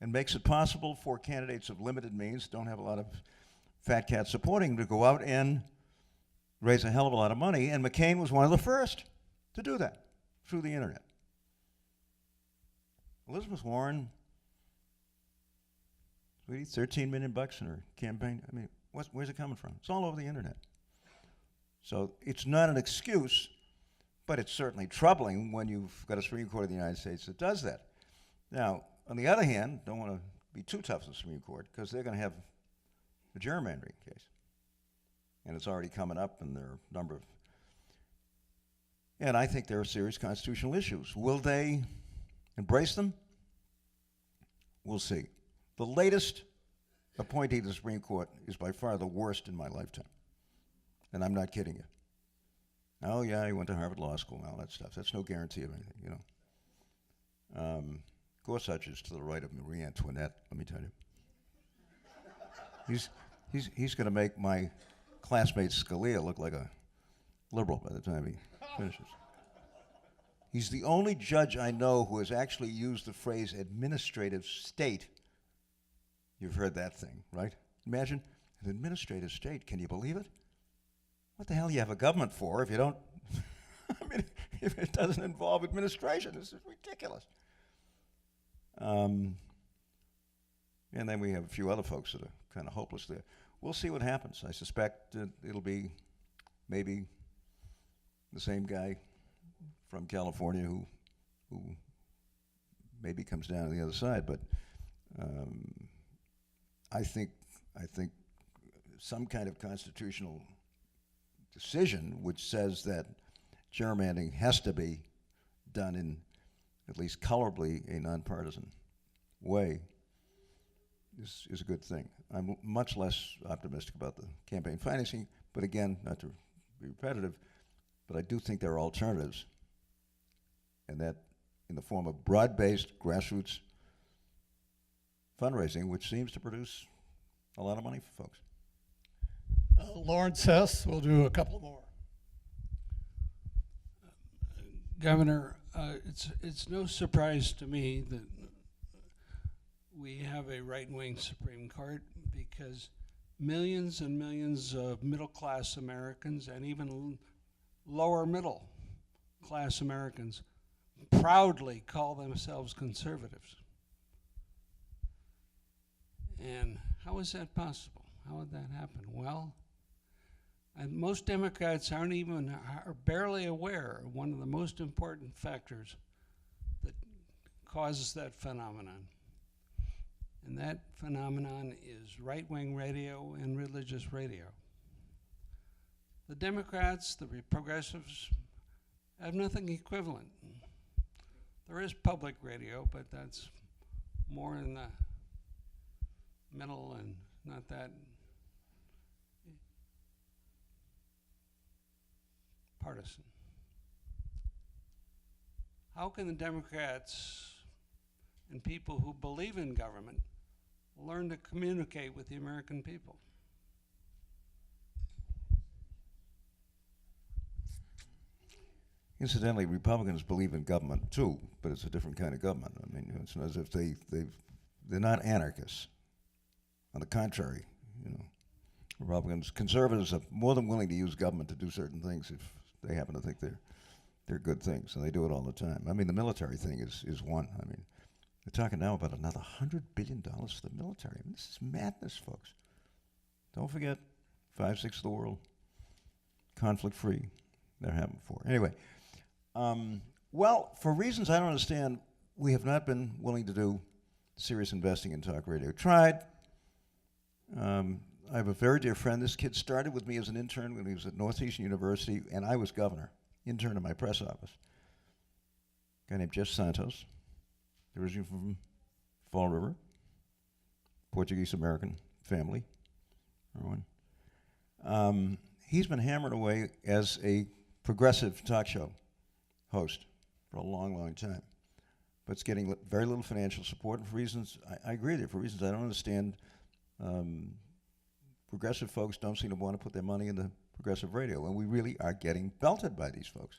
and makes it possible for candidates of limited means, don't have a lot of fat cats supporting them, to go out and raise a hell of a lot of money, and McCain was one of the first to do that through the internet. Elizabeth Warren, sweetie, $13 million in her campaign. I mean, where's it coming from? It's all over the internet. So it's not an excuse, but it's certainly troubling when you've got a Supreme Court of the United States that does that. Now, on the other hand, don't want to be too tough on the Supreme Court, because they're going to have a gerrymandering case. And it's already coming up, and there are a number of... And I think there are serious constitutional issues. Will they embrace them? We'll see. The latest appointee to the Supreme Court is by far the worst in my lifetime. And I'm not kidding you. Oh, yeah, he went to Harvard Law School and all that stuff. That's no guarantee of anything, you know. Gorsuch is to the right of Marie Antoinette, let me tell you. He's going to make my classmate Scalia look like a liberal by the time he finishes. He's the only judge I know who has actually used the phrase administrative state You've heard that thing, right? Imagine an administrative state. Can you believe it? What the hell do you have a government for if you don't? I mean, if it doesn't involve administration, this is ridiculous. And then we have a few other folks that are kind of hopeless there. We'll see what happens. I suspect it'll be maybe the same guy from California who maybe comes down on the other side. But I think some kind of constitutional decision which says that gerrymandering has to be done in at least colorably a nonpartisan way is a good thing. I'm much less optimistic about the campaign financing, but again, not to be repetitive, but I do think there are alternatives, and that in the form of broad-based grassroots fundraising, which seems to produce a lot of money for folks. Lawrence Hess, we'll do a couple more. Governor, it's no surprise to me that we have a right-wing Supreme Court, because millions and millions of middle-class Americans and even lower middle-class Americans proudly call themselves conservatives. And how is that possible? How would that happen? Well, and most Democrats are barely aware of one of the most important factors that causes that phenomenon. And that phenomenon is right-wing radio and religious radio. The Democrats, the progressives, have nothing equivalent. There is public radio, but that's more in the middle and not that partisan. How can the Democrats and people who believe in government learn to communicate with the American people? Incidentally, Republicans believe in government too, but it's a different kind of government. I mean, it's not as if they're not anarchists. On the contrary, Republicans, conservatives are more than willing to use government to do certain things if they happen to think they're good things, and they do it all the time. I mean, the military thing is one. I mean, they're talking now about another $100 billion for the military. I mean, this is madness, folks. Don't forget, 5/6 of the world, conflict-free. They're having for. Anyway, well, for reasons I don't understand, we have not been willing to do serious investing in talk radio. Tried. I have a very dear friend. This kid started with me as an intern when he was at Northeastern University, and I was governor, intern in my press office. A guy named Jeff Santos, originally from Fall River, Portuguese-American family. Everyone. He's been hammered away as a progressive talk show host for a long, long time. But it's getting very little financial support, and for reasons, I agree with you, for reasons I don't understand, progressive folks don't seem to want to put their money into progressive radio, and we really are getting belted by these folks.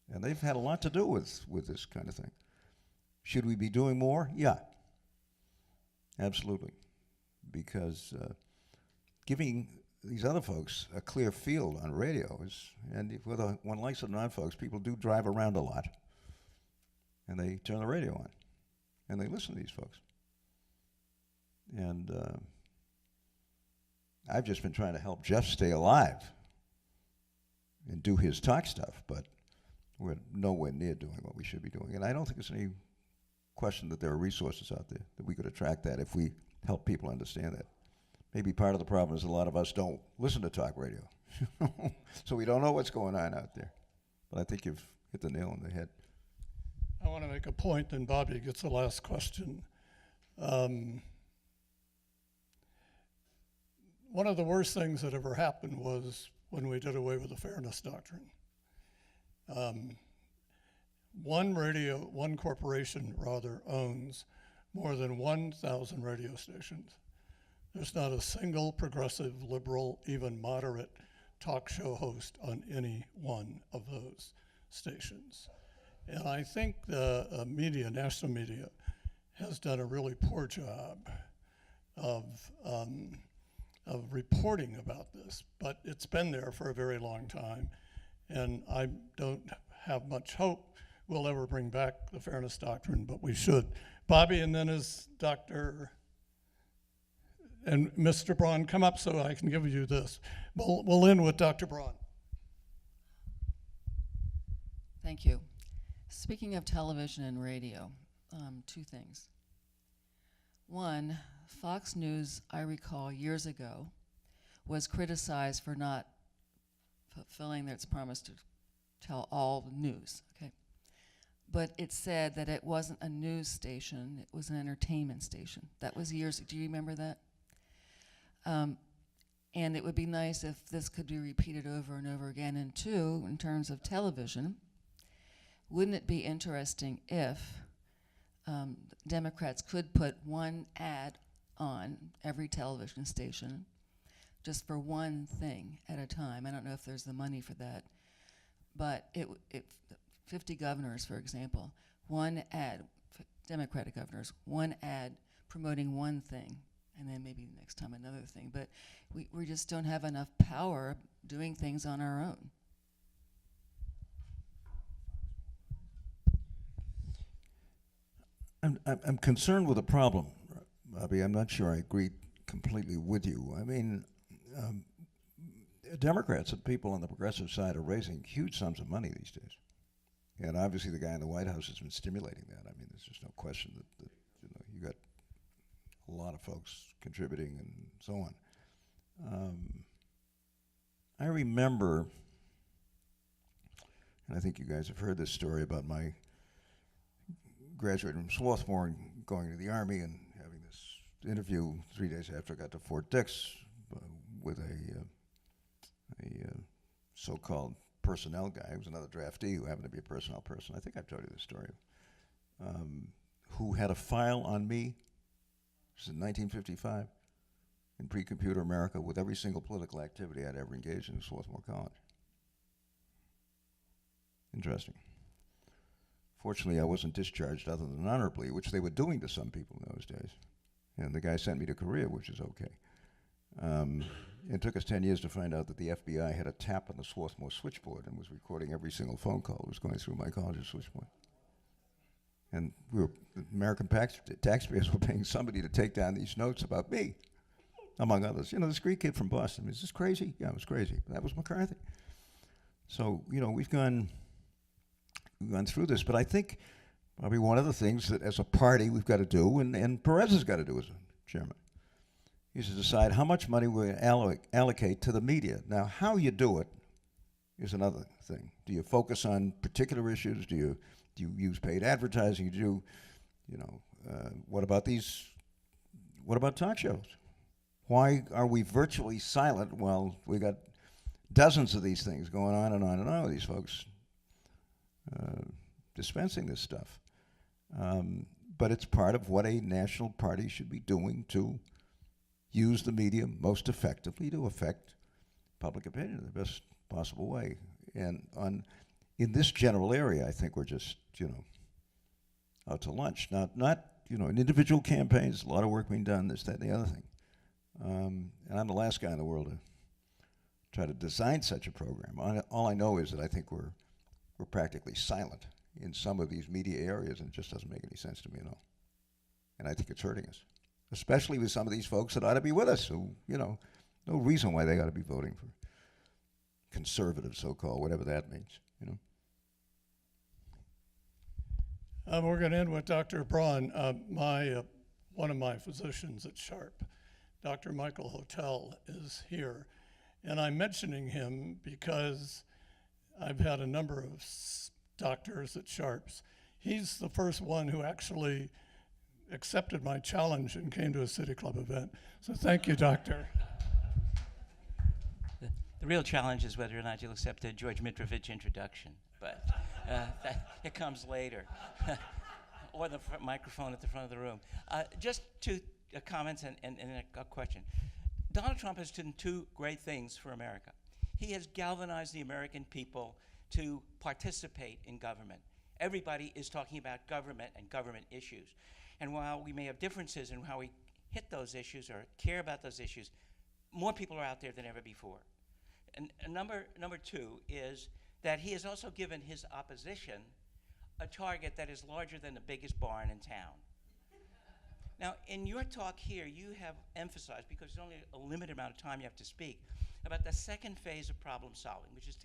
And they've had a lot to do with this kind of thing. Should we be doing more? Yeah, absolutely. Because giving these other folks a clear field on radio is, and if whether one likes it or not, folks, people do drive around a lot. And they turn the radio on, and they listen to these folks. And I've just been trying to help Jeff stay alive and do his talk stuff, but we're nowhere near doing what we should be doing. And I don't think there's any question that there are resources out there that we could attract that if we help people understand that. Maybe part of the problem is a lot of us don't listen to talk radio. So we don't know what's going on out there. But I think you've hit the nail on the head. I want to make a point, and Bobby gets the last question. One of the worst things that ever happened was when we did away with the fairness doctrine. One corporation owns more than 1,000 radio stations. There's not a single progressive, liberal, even moderate talk show host on any one of those stations. And I think the media, national media, has done a really poor job of reporting about this, but it's been there for a very long time, and I don't have much hope we'll ever bring back the fairness doctrine, but we should. Bobby, and then is Dr. and Mr. Braun, come up so I can give you this. We'll end with Dr. Braun. Thank you. Speaking of television and radio, two things. One, Fox News, I recall years ago, was criticized for not fulfilling its promise to tell all the news, okay? But it said that it wasn't a news station, it was an entertainment station. That was years, do you remember that? And it would be nice if this could be repeated over and over again. And two, in terms of television, wouldn't it be interesting if Democrats could put one ad on every television station just for one thing at a time? I don't know if there's the money for that, but 50 governors, for example, one ad, Democratic governors, one ad promoting one thing, and then maybe next time another thing. But we just don't have enough power doing things on our own. I'm concerned with the problem, Bobby. I'm not sure I agree completely with you. I mean, Democrats and people on the progressive side are raising huge sums of money these days. And obviously the guy in the White House has been stimulating that. I mean, there's just no question that you got a lot of folks contributing and so on. I remember, and I think you guys have heard this story about my graduating from Swarthmore and going to the Army and having this interview 3 days after I got to Fort Dix with a so-called personnel guy. He was another draftee who happened to be a personnel person. I think I've told you this story. Who had a file on me, this is in 1955, in pre-computer America, with every single political activity I'd ever engaged in at Swarthmore College. Interesting. Fortunately, I wasn't discharged other than honorably, which they were doing to some people in those days. And the guy sent me to Korea, which is okay. It took us 10 years to find out that the FBI had a tap on the Swarthmore switchboard and was recording every single phone call that was going through my college's switchboard. And American taxpayers were paying somebody to take down these notes about me, among others. You know, this Greek kid from Boston, is this crazy? Yeah, it was crazy. That was McCarthy. So, you know, we've gone through this, but I think probably one of the things that as a party we've got to do, and Perez has got to do as a chairman, is to decide how much money we allocate to the media. Now, how you do it is another thing. Do you focus on particular issues? Do you use paid advertising? What about talk shows? Why are we virtually silent while we got dozens of these things going on and on and on with these folks dispensing this stuff? But it's part of what a national party should be doing to use the media most effectively to affect public opinion in the best possible way. And in this general area, I think we're just, out to lunch. Not in individual campaigns, a lot of work being done, this, that, and the other thing. And I'm the last guy in the world to try to design such a program. All I know is that I think we're practically silent in some of these media areas, and it just doesn't make any sense to me at all. And I think it's hurting us, especially with some of these folks that ought to be with us, who, no reason why they ought to be voting for conservative, so-called, whatever that means, We're going to end with Dr. Braun. One of my physicians at Sharp, Dr. Michael Hotel, is here. And I'm mentioning him because I've had a number of doctors at Sharps. He's the first one who actually accepted my challenge and came to a City Club event. So thank you, Doctor. The real challenge is whether or not you'll accept the George Mitrovich introduction, but it comes later. Or the microphone at the front of the room. Just two comments and a question. Donald Trump has done two great things for America. He has galvanized the American people to participate in government. Everybody is talking about government and government issues. And while we may have differences in how we hit those issues or care about those issues, more people are out there than ever before. And number two is that he has also given his opposition a target that is larger than the biggest barn in town. Now, in your talk here, you have emphasized, because there's only a limited amount of time you have to speak, about the second phase of problem solving, which is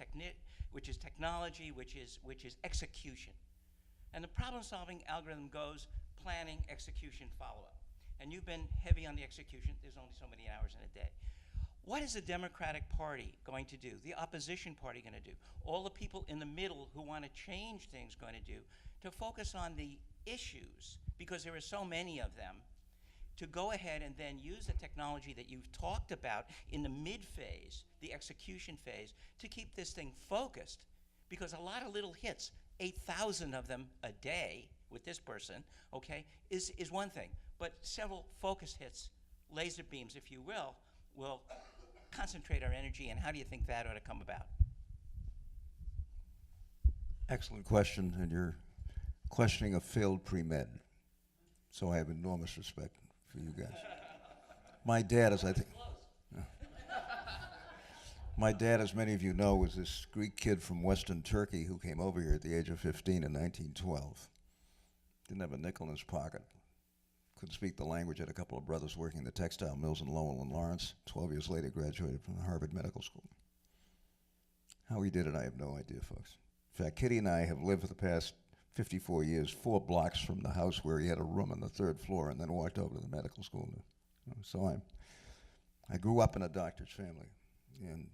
technology, which is execution. And the problem solving algorithm goes planning, execution, follow-up. And you've been heavy on the execution. There's only so many hours in a day. What is the Democratic Party going to do, the opposition party going to do, all the people in the middle who want to change things going to do, to focus on the issues, because there are so many of them, to go ahead and then use the technology that you've talked about in the mid-phase, the execution phase, to keep this thing focused? Because a lot of little hits, 8,000 of them a day with this person, okay, is one thing. But several focus hits, laser beams, if you will concentrate our energy, and how do you think that ought to come about? Excellent question, and you're questioning a failed pre-med. So I have enormous respect for you guys. My dad, as many of you know, was this Greek kid from Western Turkey who came over here at the age of 15 in 1912. Didn't have a nickel in his pocket. Couldn't speak the language. Had a couple of brothers working in the textile mills in Lowell and Lawrence. 12 years later, graduated from the Harvard Medical School. How he did it, I have no idea, folks. In fact, Kitty and I have lived for the past 54 years, 4 blocks from the house where he had a room on the 3rd floor, and then walked over to the medical school. So I grew up in a doctor's family, and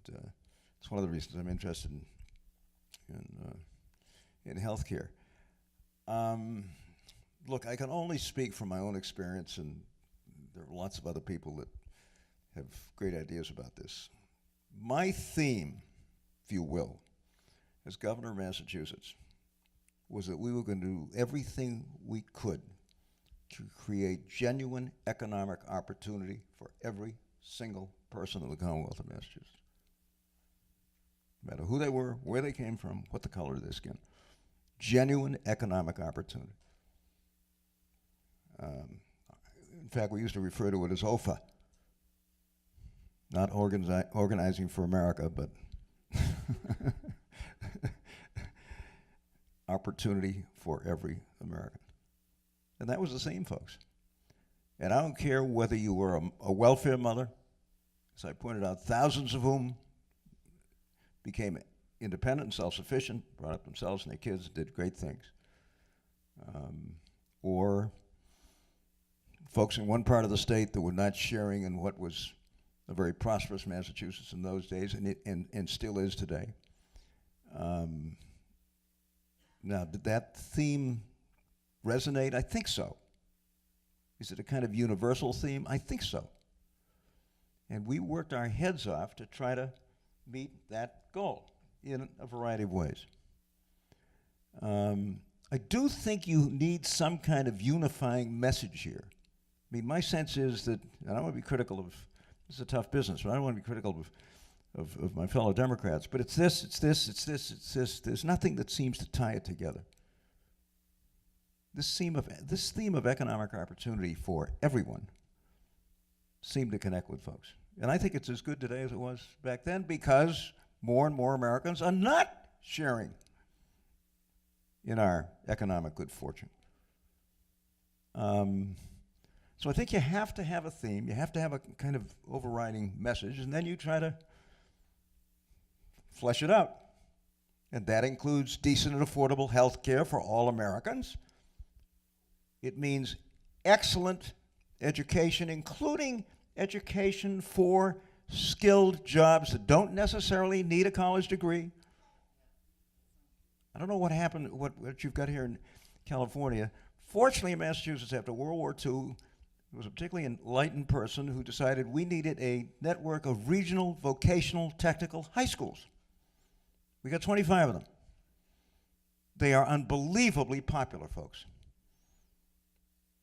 it's one of the reasons I'm interested in healthcare. Look, I can only speak from my own experience, and there are lots of other people that have great ideas about this. My theme, if you will, as governor of Massachusetts, was that we were going to do everything we could to create genuine economic opportunity for every single person in the Commonwealth of Massachusetts. No matter who they were, where they came from, what the color of their skin. Genuine economic opportunity. In fact, we used to refer to it as OFA. Not Organizing for America, but opportunity for every American. And that was the same, folks. And I don't care whether you were a welfare mother, as I pointed out, thousands of whom became independent and self-sufficient, brought up themselves and their kids, did great things. Or folks in one part of the state that were not sharing in what was a very prosperous Massachusetts in those days, and still is today. Now, did that theme resonate? I think so. Is it a kind of universal theme? I think so. And we worked our heads off to try to meet that goal in a variety of ways. I do think you need some kind of unifying message here. I mean, my sense is that, and I don't want to be critical of, this is a tough business, but I don't want to be critical of my fellow Democrats, but it's this, it's this, it's this, it's this. There's nothing that seems to tie it together. This theme of economic opportunity for everyone seemed to connect with folks. And I think it's as good today as it was back then, because more and more Americans are not sharing in our economic good fortune. So I think you have to have a theme, you have to have a kind of overriding message, and then you try to flesh it out. And that includes decent and affordable health care for all Americans. It means excellent education, including education for skilled jobs that don't necessarily need a college degree. I don't know what happened, what you've got here in California. Fortunately, in Massachusetts, after World War II, there was a particularly enlightened person who decided we needed a network of regional vocational technical high schools. We got 25 of them. They are unbelievably popular, folks.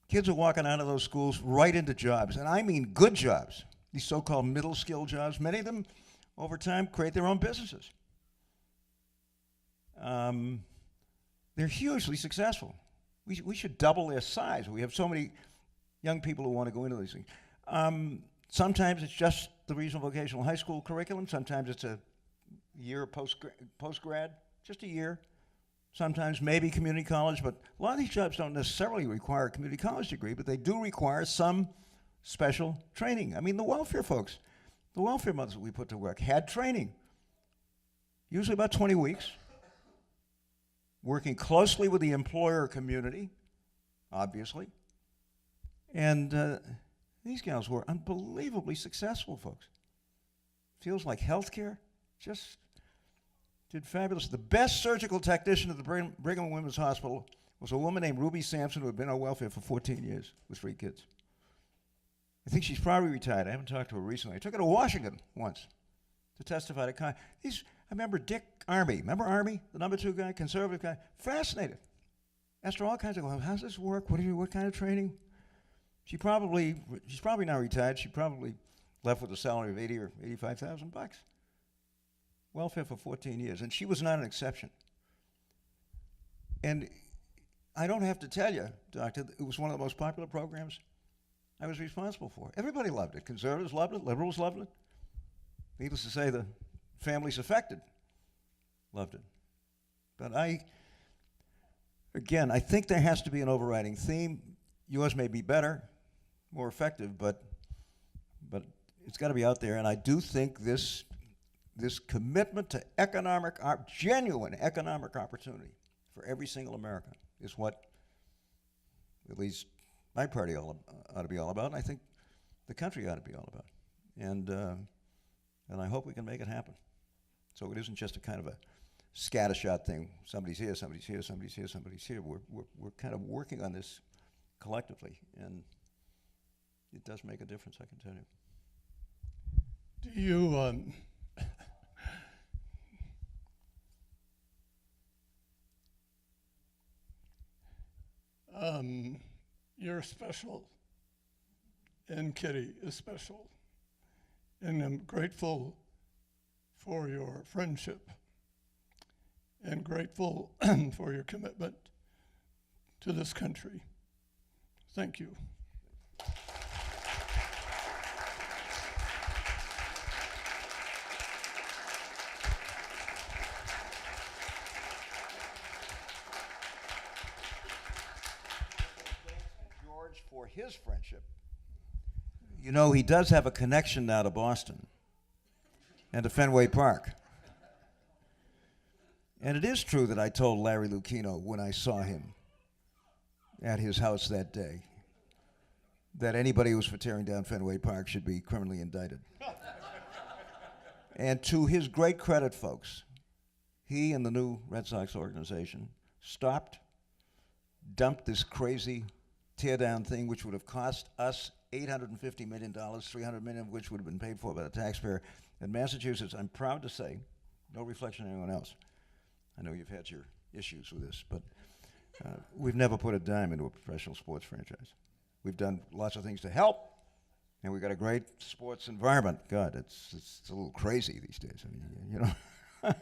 Kids are walking out of those schools right into jobs, and I mean good jobs, these so-called middle-skill jobs. Many of them, over time, create their own businesses. They're hugely successful. We should double their size. We have so many young people who want to go into these things. Sometimes it's just the regional vocational high school curriculum. Sometimes it's a year post-grad, just a year. Sometimes maybe community college, but a lot of these jobs don't necessarily require a community college degree, but they do require some special training. I mean, the welfare folks, the welfare mothers that we put to work had training, usually about 20 weeks, working closely with the employer community, obviously. And these gals were unbelievably successful, folks. Feels like healthcare, just did fabulous. The best surgical technician at the Brigham and Women's Hospital was a woman named Ruby Sampson who had been on welfare for 14 years with 3 kids. I think she's probably retired. I haven't talked to her recently. I took her to Washington once to testify to I remember Dick Armey. Remember Armey, the number 2 guy, conservative guy? Fascinated. Asked her all kinds of, well, how's this work? What kind of training? She's probably now retired. She probably left with a salary of $80,000 or $85,000. Welfare for 14 years, and she was not an exception. And I don't have to tell you, Doctor, it was one of the most popular programs I was responsible for. Everybody loved it. Conservatives loved it. Liberals loved it. Needless to say, the families affected loved it. But I think there has to be an overriding theme. Yours may be better, more effective, but it's got to be out there. And I do think this commitment to genuine economic opportunity for every single American is what at least my party ought to be all about, and I think the country ought to be all about. And I hope we can make it happen. So it isn't just a kind of a scattershot thing. Somebody's here, somebody's here, somebody's here, somebody's here. We're kind of working on this collectively, and it does make a difference, I can tell you. Do you you're special, and Kitty is special, and I'm grateful for your friendship and grateful for your commitment to this country. Thank you. For his friendship. You know, he does have a connection now to Boston and to Fenway Park. And it is true that I told Larry Lucchino when I saw him at his house that day that anybody who was for tearing down Fenway Park should be criminally indicted. And to his great credit, folks, he and the new Red Sox organization dumped this crazy tear-down thing, which would have cost us $850 million, $300 million of which would have been paid for by the taxpayer. In Massachusetts, I'm proud to say, no reflection on anyone else. I know you've had your issues with this, but we've never put a dime into a professional sports franchise. We've done lots of things to help, and we've got a great sports environment. God, it's a little crazy these days. I mean, you know.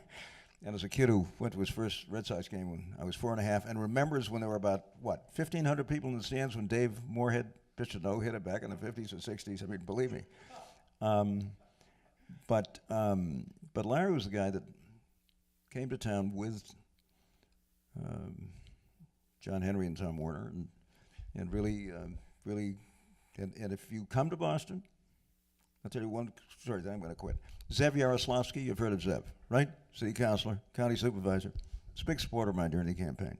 And as a kid who went to his first Red Sox game when I was 4.5 and remembers when there were about, 1,500 people in the stands when Dave Moorhead pitched a no-hitter back in the 50s and 60s. I mean, believe me. But Larry was the guy that came to town with John Henry and Tom Werner and really, and if you come to Boston, I'll tell you one story, then I'm going to quit. Zev Yaroslavsky, you've heard of Zev, right? City councilor, county supervisor. He's a big supporter of mine during the campaign.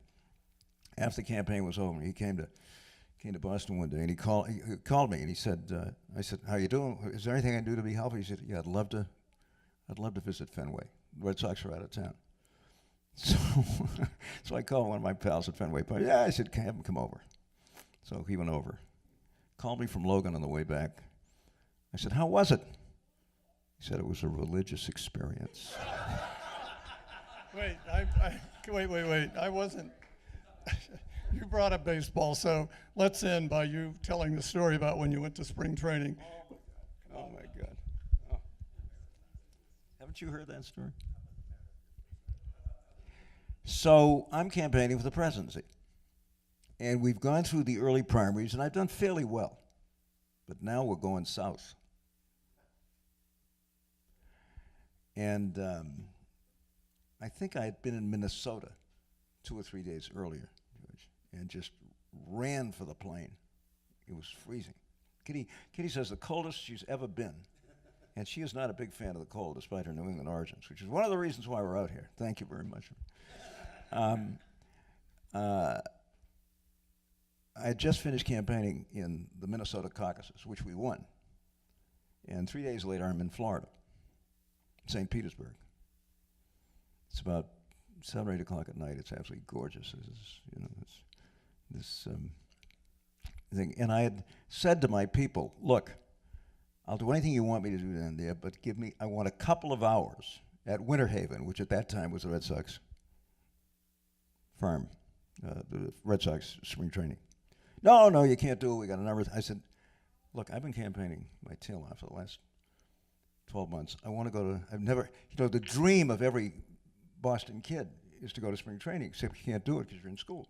After the campaign was over, he came to Boston one day, and he called me, and he said, I said, how you doing? Is there anything I can do to be helpful? He said, yeah, I'd love to visit Fenway. The Red Sox are out of town. So I called one of my pals at Fenway Park. Yeah, I said, have him come over. So he went over. Called me from Logan on the way back. I said, how was it? He said it was a religious experience. Wait, wait. I wasn't. You brought up baseball, so let's end by you telling the story about when you went to spring training. Oh, my God. Oh. Haven't you heard that story? So I'm campaigning for the presidency. And we've gone through the early primaries, and I've done fairly well. But now we're going south. And I think I had been in Minnesota 2 or 3 days earlier, George, and just ran for the plane. It was freezing. Kitty says the coldest she's ever been. And she is not a big fan of the cold, despite her New England origins, which is one of the reasons why we're out here. Thank you very much. I had just finished campaigning in the Minnesota caucuses, which we won. And 3 days later, I'm in Florida, St. Petersburg. It's about 7 or 8 o'clock at night. It's absolutely gorgeous. This thing. And I had said to my people, look, I'll do anything you want me to do down there, but I want a couple of hours at Winter Haven, which at that time was the Red Sox farm, the Red Sox spring training. No, you can't do it. We got a number. I said, look, I've been campaigning my tail off for the last 12 months. I want to go to, I've never, the dream of every Boston kid is to go to spring training, except you can't do it because you're in school.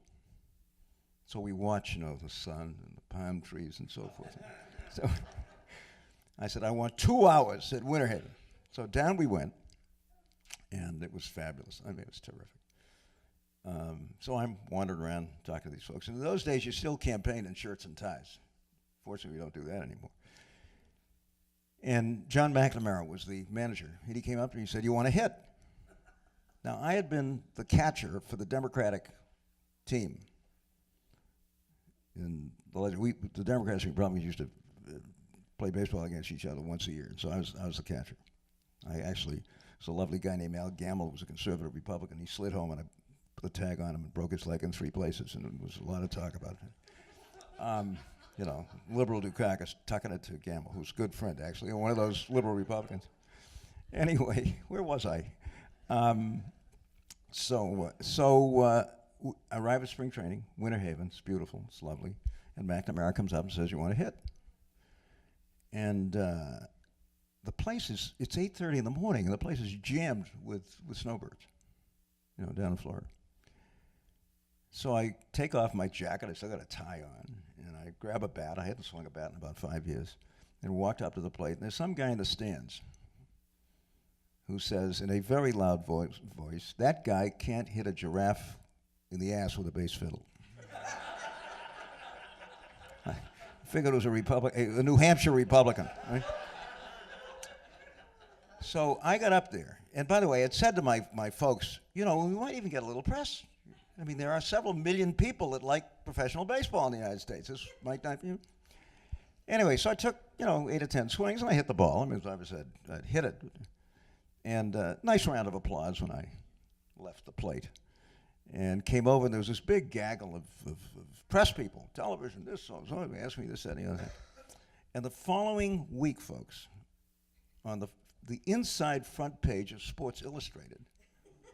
So we watch, the sun and the palm trees and so forth. So I said, I want 2 hours at Winter Haven. So down we went, and it was fabulous. I mean, it was terrific. So I'm wandering around talking to these folks. And in those days, you still campaign in shirts and ties. Fortunately, we don't do that anymore. And John McNamara was the manager. And he came up and he said, you want to hit? Now, I had been the catcher for the Democratic team. In the Democrats and Republicans used to play baseball against each other once a year. So I was the catcher. I actually was a lovely guy named Al Gamble, who was a conservative Republican. He slid home and I put a tag on him and broke his leg in 3 places, and there was a lot of talk about it. Liberal Dukakis tucking it to Gamble, who's a good friend, actually, and one of those liberal Republicans. Anyway, where was I? I arrive at spring training, Winter Haven. It's beautiful, it's lovely. And McNamara comes up and says, you want to hit? And the place it's 8:30 in the morning, and the place is jammed with snowbirds, down in Florida. So I take off my jacket, I still got a tie on, and I grab a bat. I hadn't swung a bat in about 5 years, and walked up to the plate. And there's some guy in the stands who says in a very loud voice, that guy can't hit a giraffe in the ass with a bass fiddle. I figured it was a New Hampshire Republican, right? So I got up there, and by the way, it said to my folks, we might even get a little press. I mean, there are several million people that like professional baseball in the United States. This might not be. Anyway, so I took, 8 or 10 swings, and I hit the ball. I mean, as I said, I'd hit it. And nice round of applause when I left the plate. And came over, and there was this big gaggle of press people, television, this, so they asked me this, that, and the other thing. And the following week, folks, on the inside front page of Sports Illustrated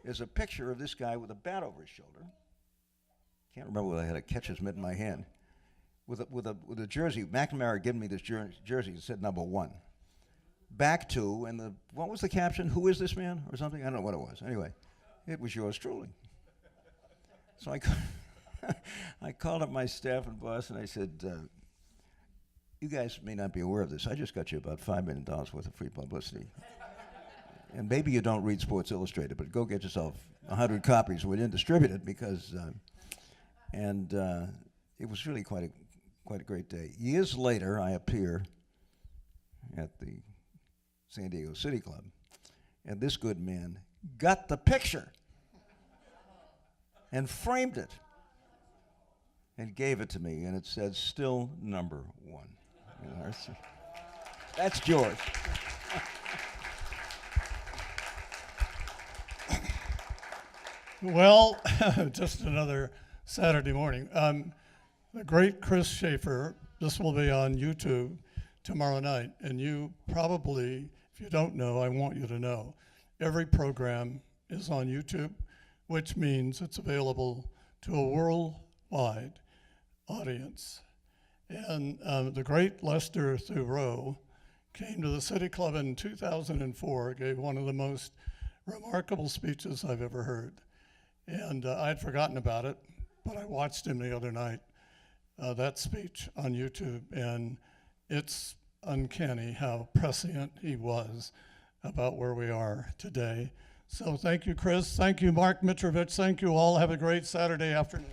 is a picture of this guy with a bat over his shoulder. Can't remember whether I had a catcher's mitt in my hand. With a jersey. McNamara had given me this jersey that said number 1. Back to, and what was the caption? Who is this man? Or something? I don't know what it was. Anyway, it was yours truly. So I called up my staff and boss, and I said, you guys may not be aware of this. I just got you about $5 million worth of free publicity. And maybe you don't read Sports Illustrated, but go get yourself 100 copies. We didn't distribute it because, it was really quite a great day. Years later, I appear at the San Diego City Club, and this good man got the picture and framed it and gave it to me, and it said, still number 1. That's George. Well, just another Saturday morning. The great Chris Schaefer, this will be on YouTube tomorrow night, and you probably, if you don't know, I want you to know, every program is on YouTube, which means it's available to a worldwide audience. And the great Lester Thurow came to the City Club in 2004, gave one of the most remarkable speeches I've ever heard. And I'd forgotten about it, but I watched him the other night, that speech on YouTube, and it's uncanny how prescient he was about where we are today. So thank you, Chris. Thank you, Mark Mitrovich. Thank you all. Have a great Saturday afternoon.